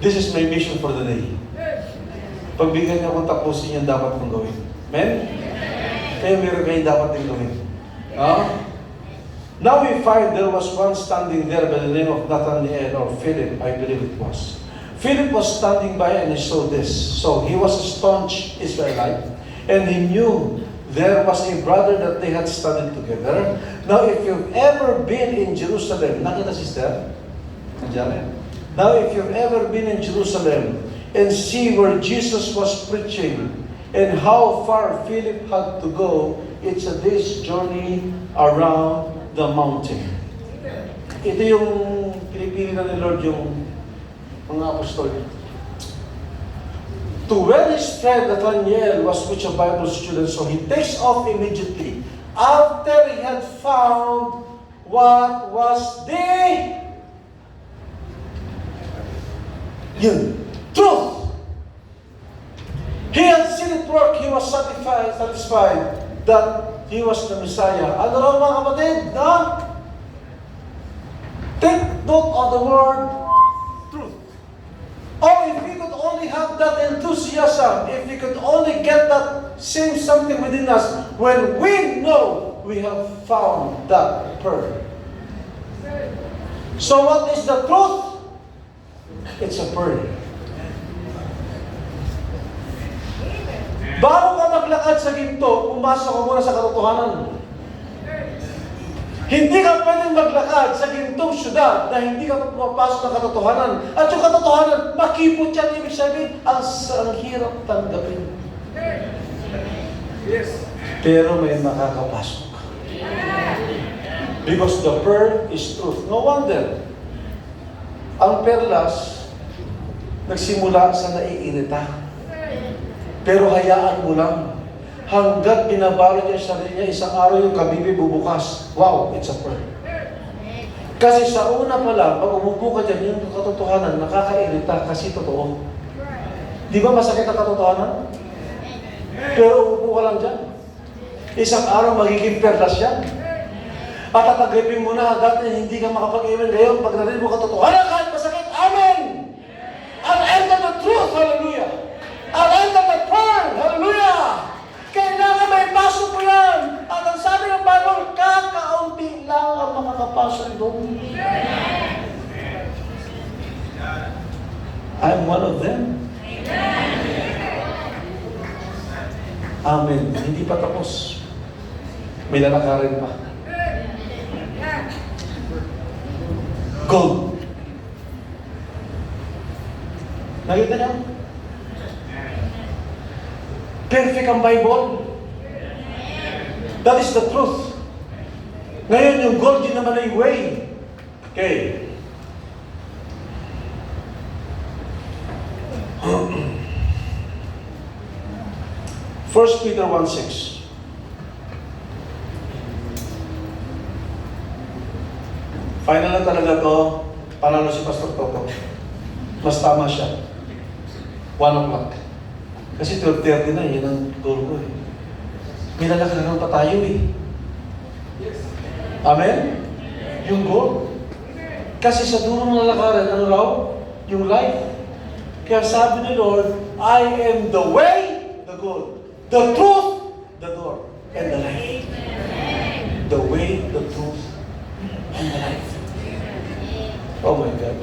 This is my mission for the day. Pagbigyan niyo akong tapusin yung dapat kong gawin. Amen? Kaya meron kayo dapat din gawin. Now we find there was one standing there by the name of Nathanael or Philip, I believe it was. Philip was standing by and he saw this. So he was a staunch Israelite and he knew there was a brother that they had studied together. Now if you've ever been in Jerusalem, nakita sister? Now if you've ever been in Jerusalem and see where Jesus was preaching and how far Philip had to go, it's a day's journey around the mountain. Ito yung pinipili na ni Lord yung mga apostol. To where his friend Nathanael was which a Bible student, so he takes off immediately after he had found what was the truth. He had seen it work. He was satisfied that he was the Messiah. Ano raw mga kapatid? No? Take note of the word truth. Oh, if we could only have that enthusiasm, if we could only get that same something within us, when we know we have found that pearl. So what is the truth? It's a pearl. Bago ka maglakad sa ginto, pumasok ka muna sa katotohanan. Hindi ka pwedeng maglakad sa gintong syudad na hindi ka pumapasok ng katotohanan. At yung katotohanan, makipot yan, ibig sabihin, ang hirap tanggapin. Yes. Pero may makakapasok. Because the pearl is truth. No wonder, ang perlas, nagsimula sa naiirita. Pero hayaan mo lang. Hanggat binabalot niya sa sarili niya, isang araw yung kabibi bubukas. Wow, it's a pearl. Kasi sa una pa lang, pag umupo ka dyan, yung katotohanan, nakakairita kasi totoo. Di ba masakit ang katotohanan? Pero umupo ka lang dyan. Isang araw magiging perlas yan. At tatagipin mo na, dati hindi ka makapag-iwan. Ngayon, pag narinig mo katotohanan, kahit masakit, amen! I'll enter the truth, hallelujah! I'll enter the pearl, hallelujah! Kailangan may pasok mo yan! At ang sabi ng Bible, kakaunti lang ang makakapasok doon. I'm one of them. Amen. Hindi pa tapos. May lalakarin pa. Gold. Nakita niyo? Perfect ang Bible. That is the truth. Ngayon yung gold yun naman ay way. Okay. First Peter 1:6. Final na talaga to. Panalo si Pastor Toto. Mas tama siya. 1 o'clock. Kasi 12:30 na, yun ang goal ko eh. May lalakaran pa tayo eh. Amen? Yung goal. Kasi sa dulo ng lalakaran, ano raw? Yung life. Kaya sabi ni Lord, I am the way, the goal. The truth, the door. And the life. The way, the truth, and the life. Oh my God.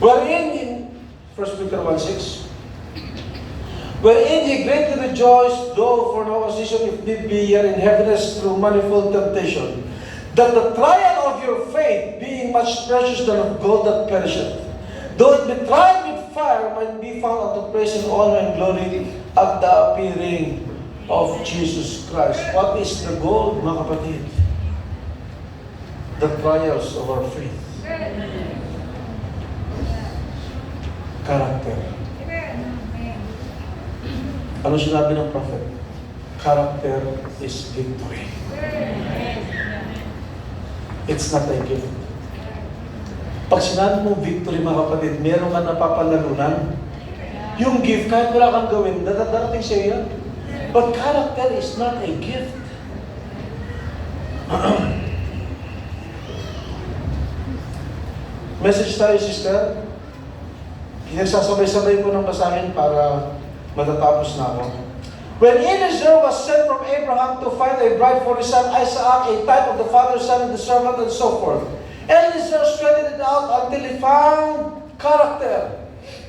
Wherein in 1 Peter 1:6, wherein ye greatly rejoice, though for no opposition if need be, yet in heaviness through manifold temptation, that the trial of your faith, being much precious than of gold that perisheth, though it be tried with fire, might be found unto praise and honor and glory at the appearing of Jesus Christ. What is the goal, mga kapatid? The trials of our faith. Character. Ano sinabi ng prophet? Character is victory. It's not a gift. Pag sinabi mo victory, mga kapatid, meron ka napapalalunan. Yung gift, kahit wala kang gawin, darating siya yan. But character is not a gift. Message tayo, sister. Pinagsasabay-sabay ko ng basahin para matatapos na ako. When Eliezer was sent from Abraham to find a bride for his son Isaac, a type of the father, son, and the servant, and so forth, Eliezer straightened it out until he found character.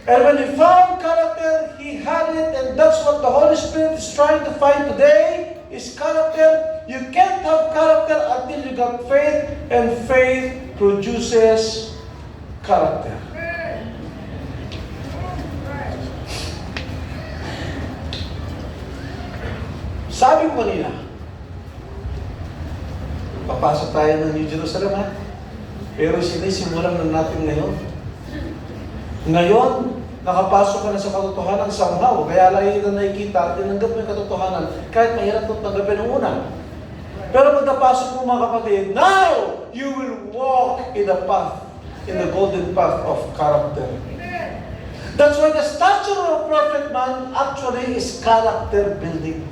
And when he found character, he had it, and that's what the Holy Spirit is trying to find today, is character. You can't have character until you got faith, and faith produces character. Sabi ko kanina, papasok tayo ng New Jerusalem, ha? Pero sinisimulan na natin ngayon. Ngayon, nakapasok ka na sa katotohanan somehow. Kaya lagi na nakikita, tinanggap mo yung katotohanan. Kahit mahirap itong tanggapin ng una. Pero pag napasok mo mga kapatid, now you will walk in the path, in the golden path of character. That's why the stature of a perfect man actually is character building.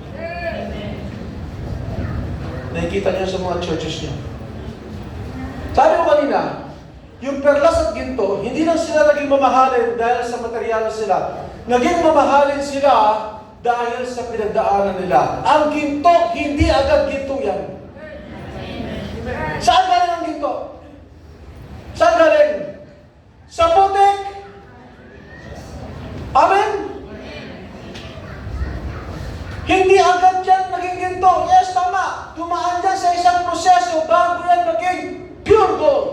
Nakikita niyo sa mga churches niyo. Sabi ko kanina, yung perlas at ginto, hindi lang sila naging mamahalin dahil sa materialis sila. Naging mamahalin sila dahil sa pinagdaanan nila. Ang ginto, hindi agad ginto yan. Saan galing ang ginto? Saan galing? Sa putik. Amen? Hindi agad yan naging ginto. Yes, tama. Dumaan dyan sa isang proseso bago yan maging pure gold.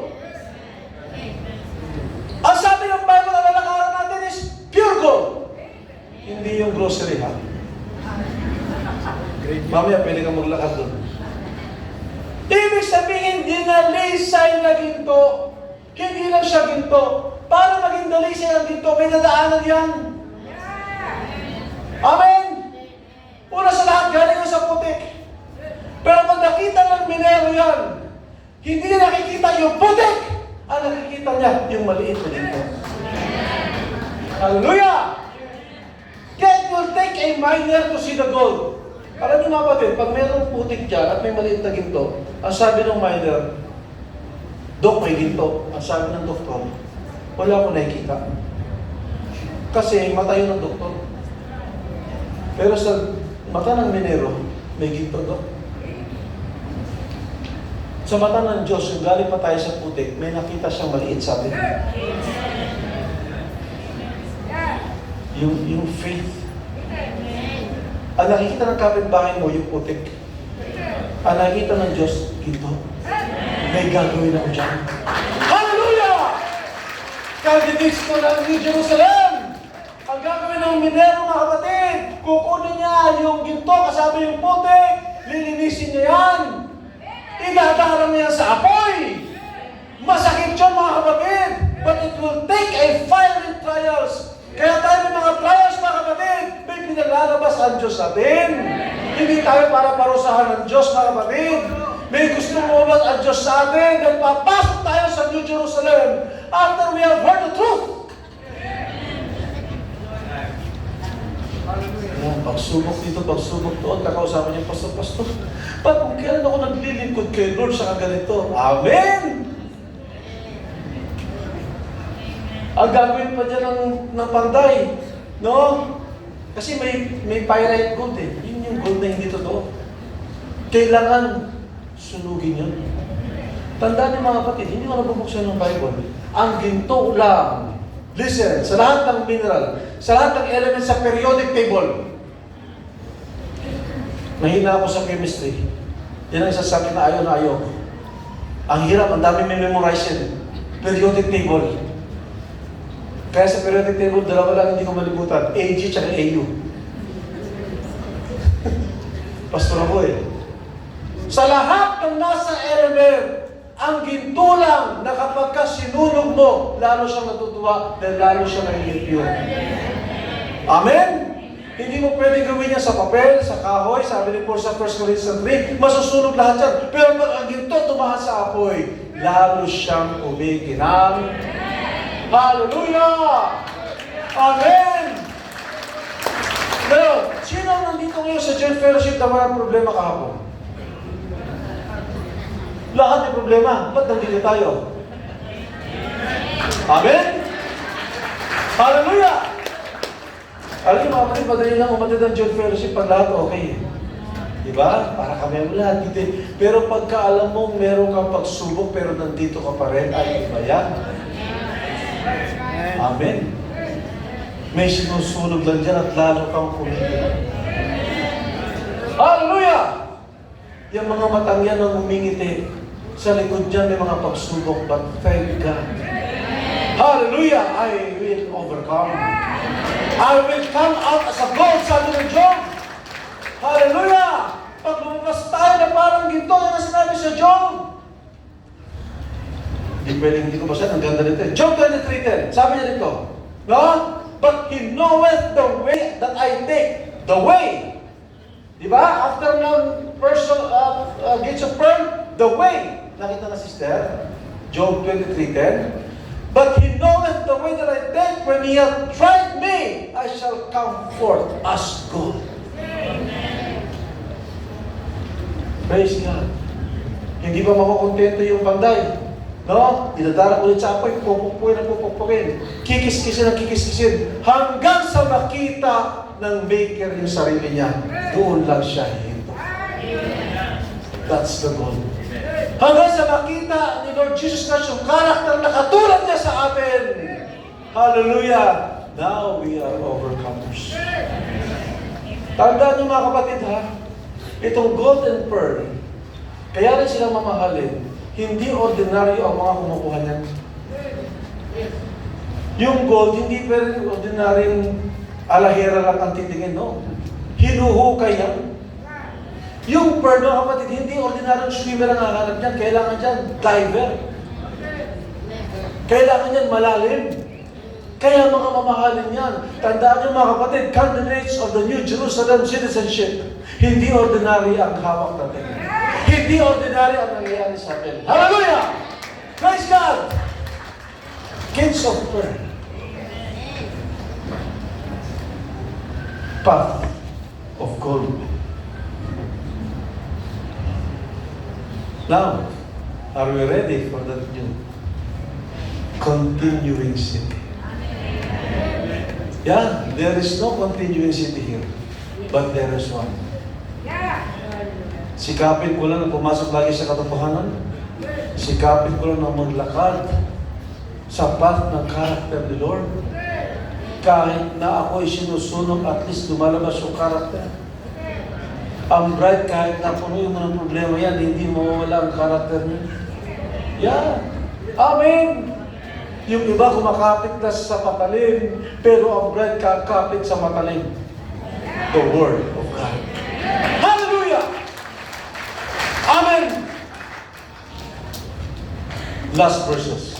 Ang sabi ng Bible na lalakaran natin is pure gold. Hindi yung grocery, ha? Mamaya pwede kang maglakad doon. Ibig sabihin, dinalisay na ginto. Hindi lang siya ginto. Para maging dalisay ang ginto, may nadaanan yan. Amen? Una sa lahat, galing sa putik. Pero pag nakita ng minero yan, hindi niya nakikita yung putik. Ang nakikita niya, yung maliit na ginto. Hallelujah! Kaya it will take a miner to see the gold. Alam niyo mga kapatid, pag mayroong putik dyan at may maliit na ginto, ang sabi ng miner, Dok, may ginto. Ang sabi ng doktor, wala ko nakikita. Kasi mata yun ng doktor. Pero sa mata ng minero, may ginto, Dok. Sa mata ng Diyos, yung galing pa tayo sa putik, may nakita siyang maliit sa atin. Yung faith. Ang nakikita ng kapitbahay mo, yung putik. Ang nakikita ng Diyos, ginto. May gagawin ako dyan. Hallelujah! Kagibis ko ng New Jerusalem. Ang gagawin ng minero, mga kapatid, kukunin niya yung ginto kasama yung putik, lilinisin niya yan. Idadaran niya sa apoy. Masakit yun, mga kapatid. But it will take a fiery trials. Kaya tayo may mga trials, mga kapatid. May pinalalabas ang Diyos natin. Hindi tayo para parusahan ng Diyos, mga kapatid. May gusto mo ba ang Diyos sa atin? Dahil papasok tayo sa New Jerusalem after we have heard the truth. Ayan, pagsubok dito, pagsubok doon. Kakausapin niya, Pastor, ba't kung kailan ako naglilingkod kay Lord sa ganito? Amen! Ang gagawin pa dyan ng panday, no? Kasi may pyrite gold eh. Yun yung gold na hindi totoo. Kailangan sunugin yun. Tandaan niyo mga kapatid, hindi ko nabubuksan ng Bible. Ang ginto lang. Listen, sa lahat ng mineral, sa lahat ng elements sa periodic table, mahina ako sa chemistry. Yan ang isasakit na ayaw na ayaw. Ang hirap, ang dami may memorize yan. Periodic table. Kaya sa periodic table, dalawa lang hindi ko malibutan. AG tsaka AU. Pastor ako eh. Sa lahat ng nasa element, ang ginto lang na kapag ka sinunog mo, lalo siyang natutuwa dahil lalo siyang nangingipyo. Amen? Hindi mo pwedeng gawin yan sa papel, sa kahoy, sabi ni Paul sa 1 Corinthians 3, masusunog lahat yan. Pero pag ang ginto tumahan sa apoy, lalo siyang kumikinang. Hallelujah! Amen! Ngayon, sino ang nandito ngayon sa Joint Fellowship na walang problema kahapon? Lahat may problema. Ba't nandito tayo? Amen? Hallelujah! Alam niyo mga kapatid, madali lang umatid ang Joy Fellowship pag lahat okay. Diba? Para kami ang lahat. Pero pagka alam mo meron kang pagsubok pero nandito ka pa rin, ay iba yan. Amen. May sinusunog lang dyan at lalo kang kumingin. Hallelujah! Yung mga matang yan ang umingiti. Sa likod dyan may mga pagsubok, but thank God. Hallelujah! I will overcome. I will come out as a gold, sabi ng Job. Hallelujah! Pag lumabas tayo na parang ginto, yan ang sinabi sa Job. Hindi ko basta, ang ganda nito. Job 23:10, sabi niya dito, no? But He knoweth the way that I take. The way. Diba? After ng person, gates of pearl, the way. Nakita na sister? Job 23:10. But He knoweth the way that I take. When He hath tried me, I shall come forth as gold. Praise God. Hindi ba makukontento yung panday? No? Dinadala ulit sa apoy, pupupuin. Kikis-kisin ang kikis-kisin. Hanggang sa makita ng maker yung sarili niya, doon lang siya hinto. That's the goal. Hanggang sa makita ni Lord Jesus Christ yung karakter na katulad niya sa atin. Hallelujah! Now we are overcomers. Tandaan niyo mga kapatid ha, itong gold and pearl, kaya rin silang mamahalin, hindi ordinaryo ang mga kumukuha niyan. Yung gold, hindi pwede ordinaryong alahera lang ang titingin, no? Hinuhukay yan. Yung pearl, mga kapatid, hindi ordinaryong swimmer ang hahanap niyan. Kailangan dyan, diver. Kailangan yan malalim. Kaya mga mamahalin yan. Tandaan niyo mga kapatid, candidates of the New Jerusalem citizenship. Hindi ordinary ang hawak natin. Hindi ordinary ang nangyayari sa atin. Hallelujah! Praise God! Kids of pearl. Path of gold. Now, are we ready for that new continuing city? Yeah, there is no continuing city here, but there is one. Sikapin ko lang na pumasok lagi sa katotohanan. Sikapin ko lang na maglakad sa path ng karakter ni Lord. Kahit na ako'y sinusunog, at least lumalabas yung karakter. Ang bride, kahit na puno yung mga problema yan, hindi mawawala ang karakter niya. Yeah. Amen. Yung iba kumakapit na sa matalim, pero ang bride kakapit sa matalim. The Word of God. Hallelujah! Amen! Last verses.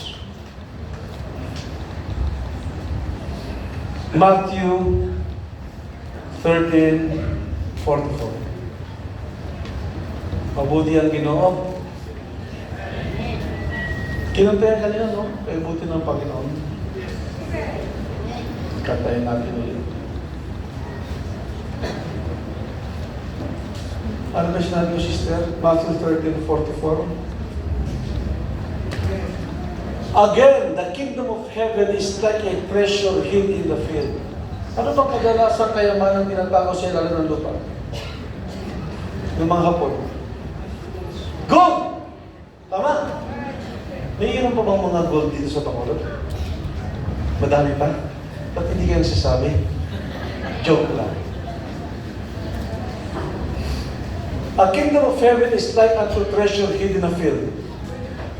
Matthew 13:44. Mabuti ang Ginoo. Kinuntayan kanina, no? Kaya buti ng Panginoon. Kantayin natin ulit. Ano ba sinabi yung sister? Matthew 13:44. Again, the kingdom of heaven is like a treasure hid in the field. Ano bang kadalasang kayamanan tinatago sa ilalim ng lupa? Ng mga Hapon. Gold! Tama? May inom pa bang mga gold dito sa Bacolod? Madami pa? Ba't hindi kayo nagsasabi? Joke lang. A kingdom of heaven is like unto treasure hid in a field,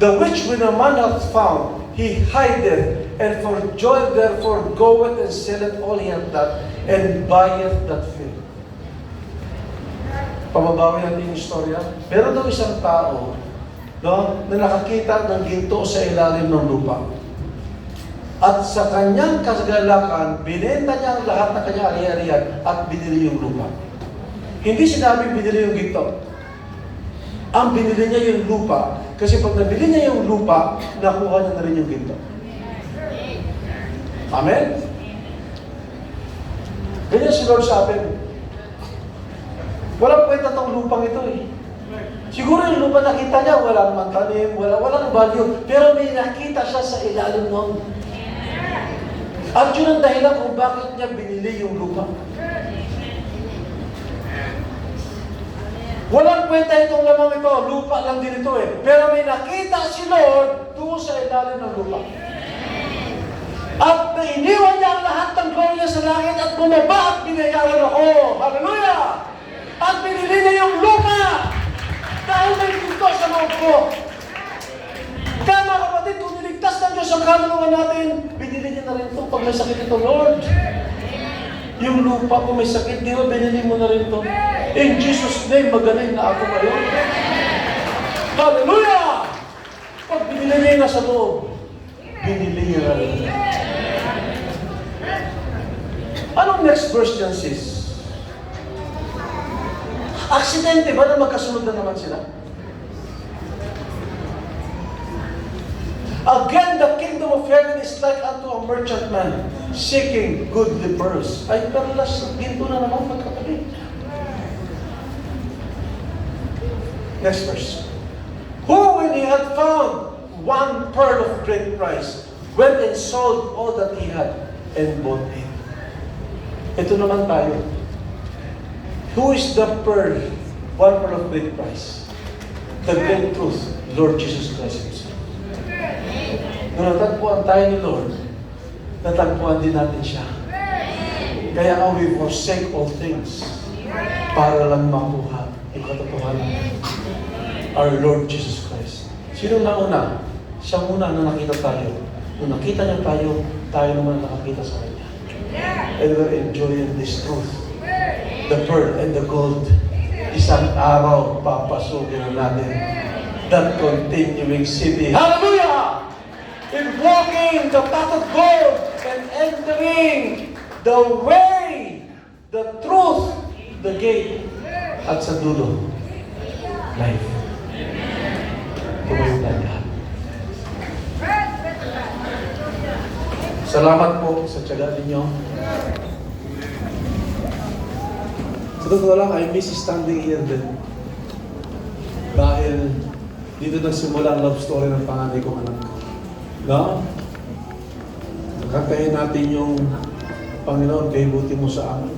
the which when a man hath found, he hideth, and for joy therefore goeth and selleth all he hath done, and buyeth that field. Pababawi natin yung istorya. Meron daw isang tao, no, na nakakita ng ginto sa ilalim ng lupa. At sa kanyang kasagalakan, binenta niya ang lahat ng kanyang ari-arian at binili yung lupa. Hindi sinabing binili yung ginto. Ang binili niya yung lupa, kasi pag nabili niya yung lupa, nakuha niya na rin yung ginto. Amen? Ganyan si Lord sa atin. Walang kwenta tong lupang ito eh. Siguro yung lupa nakita niya, wala naman tanim, walang value. Pero may nakita siya sa ilalim noon. At yun ang dahilan kung bakit niya binili yung lupa. Walang kwenta itong lamang ito, lupa lang din ito eh. Pero may nakita si Lord doon sa ilalim ng lupa. At iniwan niya ang lahat ng gloria sa langit at bumaba at binayaran ako. Hallelujah! At binili niya yung lupa dahil may pinto sa loob ko. Kaya mga kapatid, kung niligtas ng Diyos ang kaluluwa natin, binili niya na rin ito pag may sakit ito, Lord. Yung lupa kung may sakit, di ba binili mo na rin ito? In Jesus' name, magaling na ako ngayon. Hallelujah! Pag binili niya na sa loob, binili niya na rin. Anong next verse niyan, sis? Aksidente ba na magkasunod na naman sila? Again, the kingdom of heaven is like unto a merchantman seeking goodly pearls. Ay, perlas, ginto na naman magkakabit. Next verse. Who, when he had found one pearl of great price, went and sold all that he had and bought it. Ito naman tayo. Who is the pearl? One pearl of great price. The great truth, Lord Jesus Christ Himself. Nung natagpuan tayo ni Lord, natagpuan din natin siya. Kaya we forsake all things para lang makuha yung katotohanan. Our Lord Jesus Christ. Sino nauna? Siya muna na nakita tayo. Nung nakita niya tayo, tayo naman nakakita sa Kanya. And we're enjoying this truth. The pearl and the gold. Isang araw, papasukin na natin that continuing city. Hallelujah! In walking the path of gold and entering the way, the truth, the gate, at sa dulo, life. Tumayo tayo lahat. Salamat po sa tiyaga ninyo. Sa totoo lang, I miss standing here din. Dahil dito nagsimula ang love story ng panganay kong anak. No? Kantahin natin yung Panginoon, kay buti mo sa amin.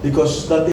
Because that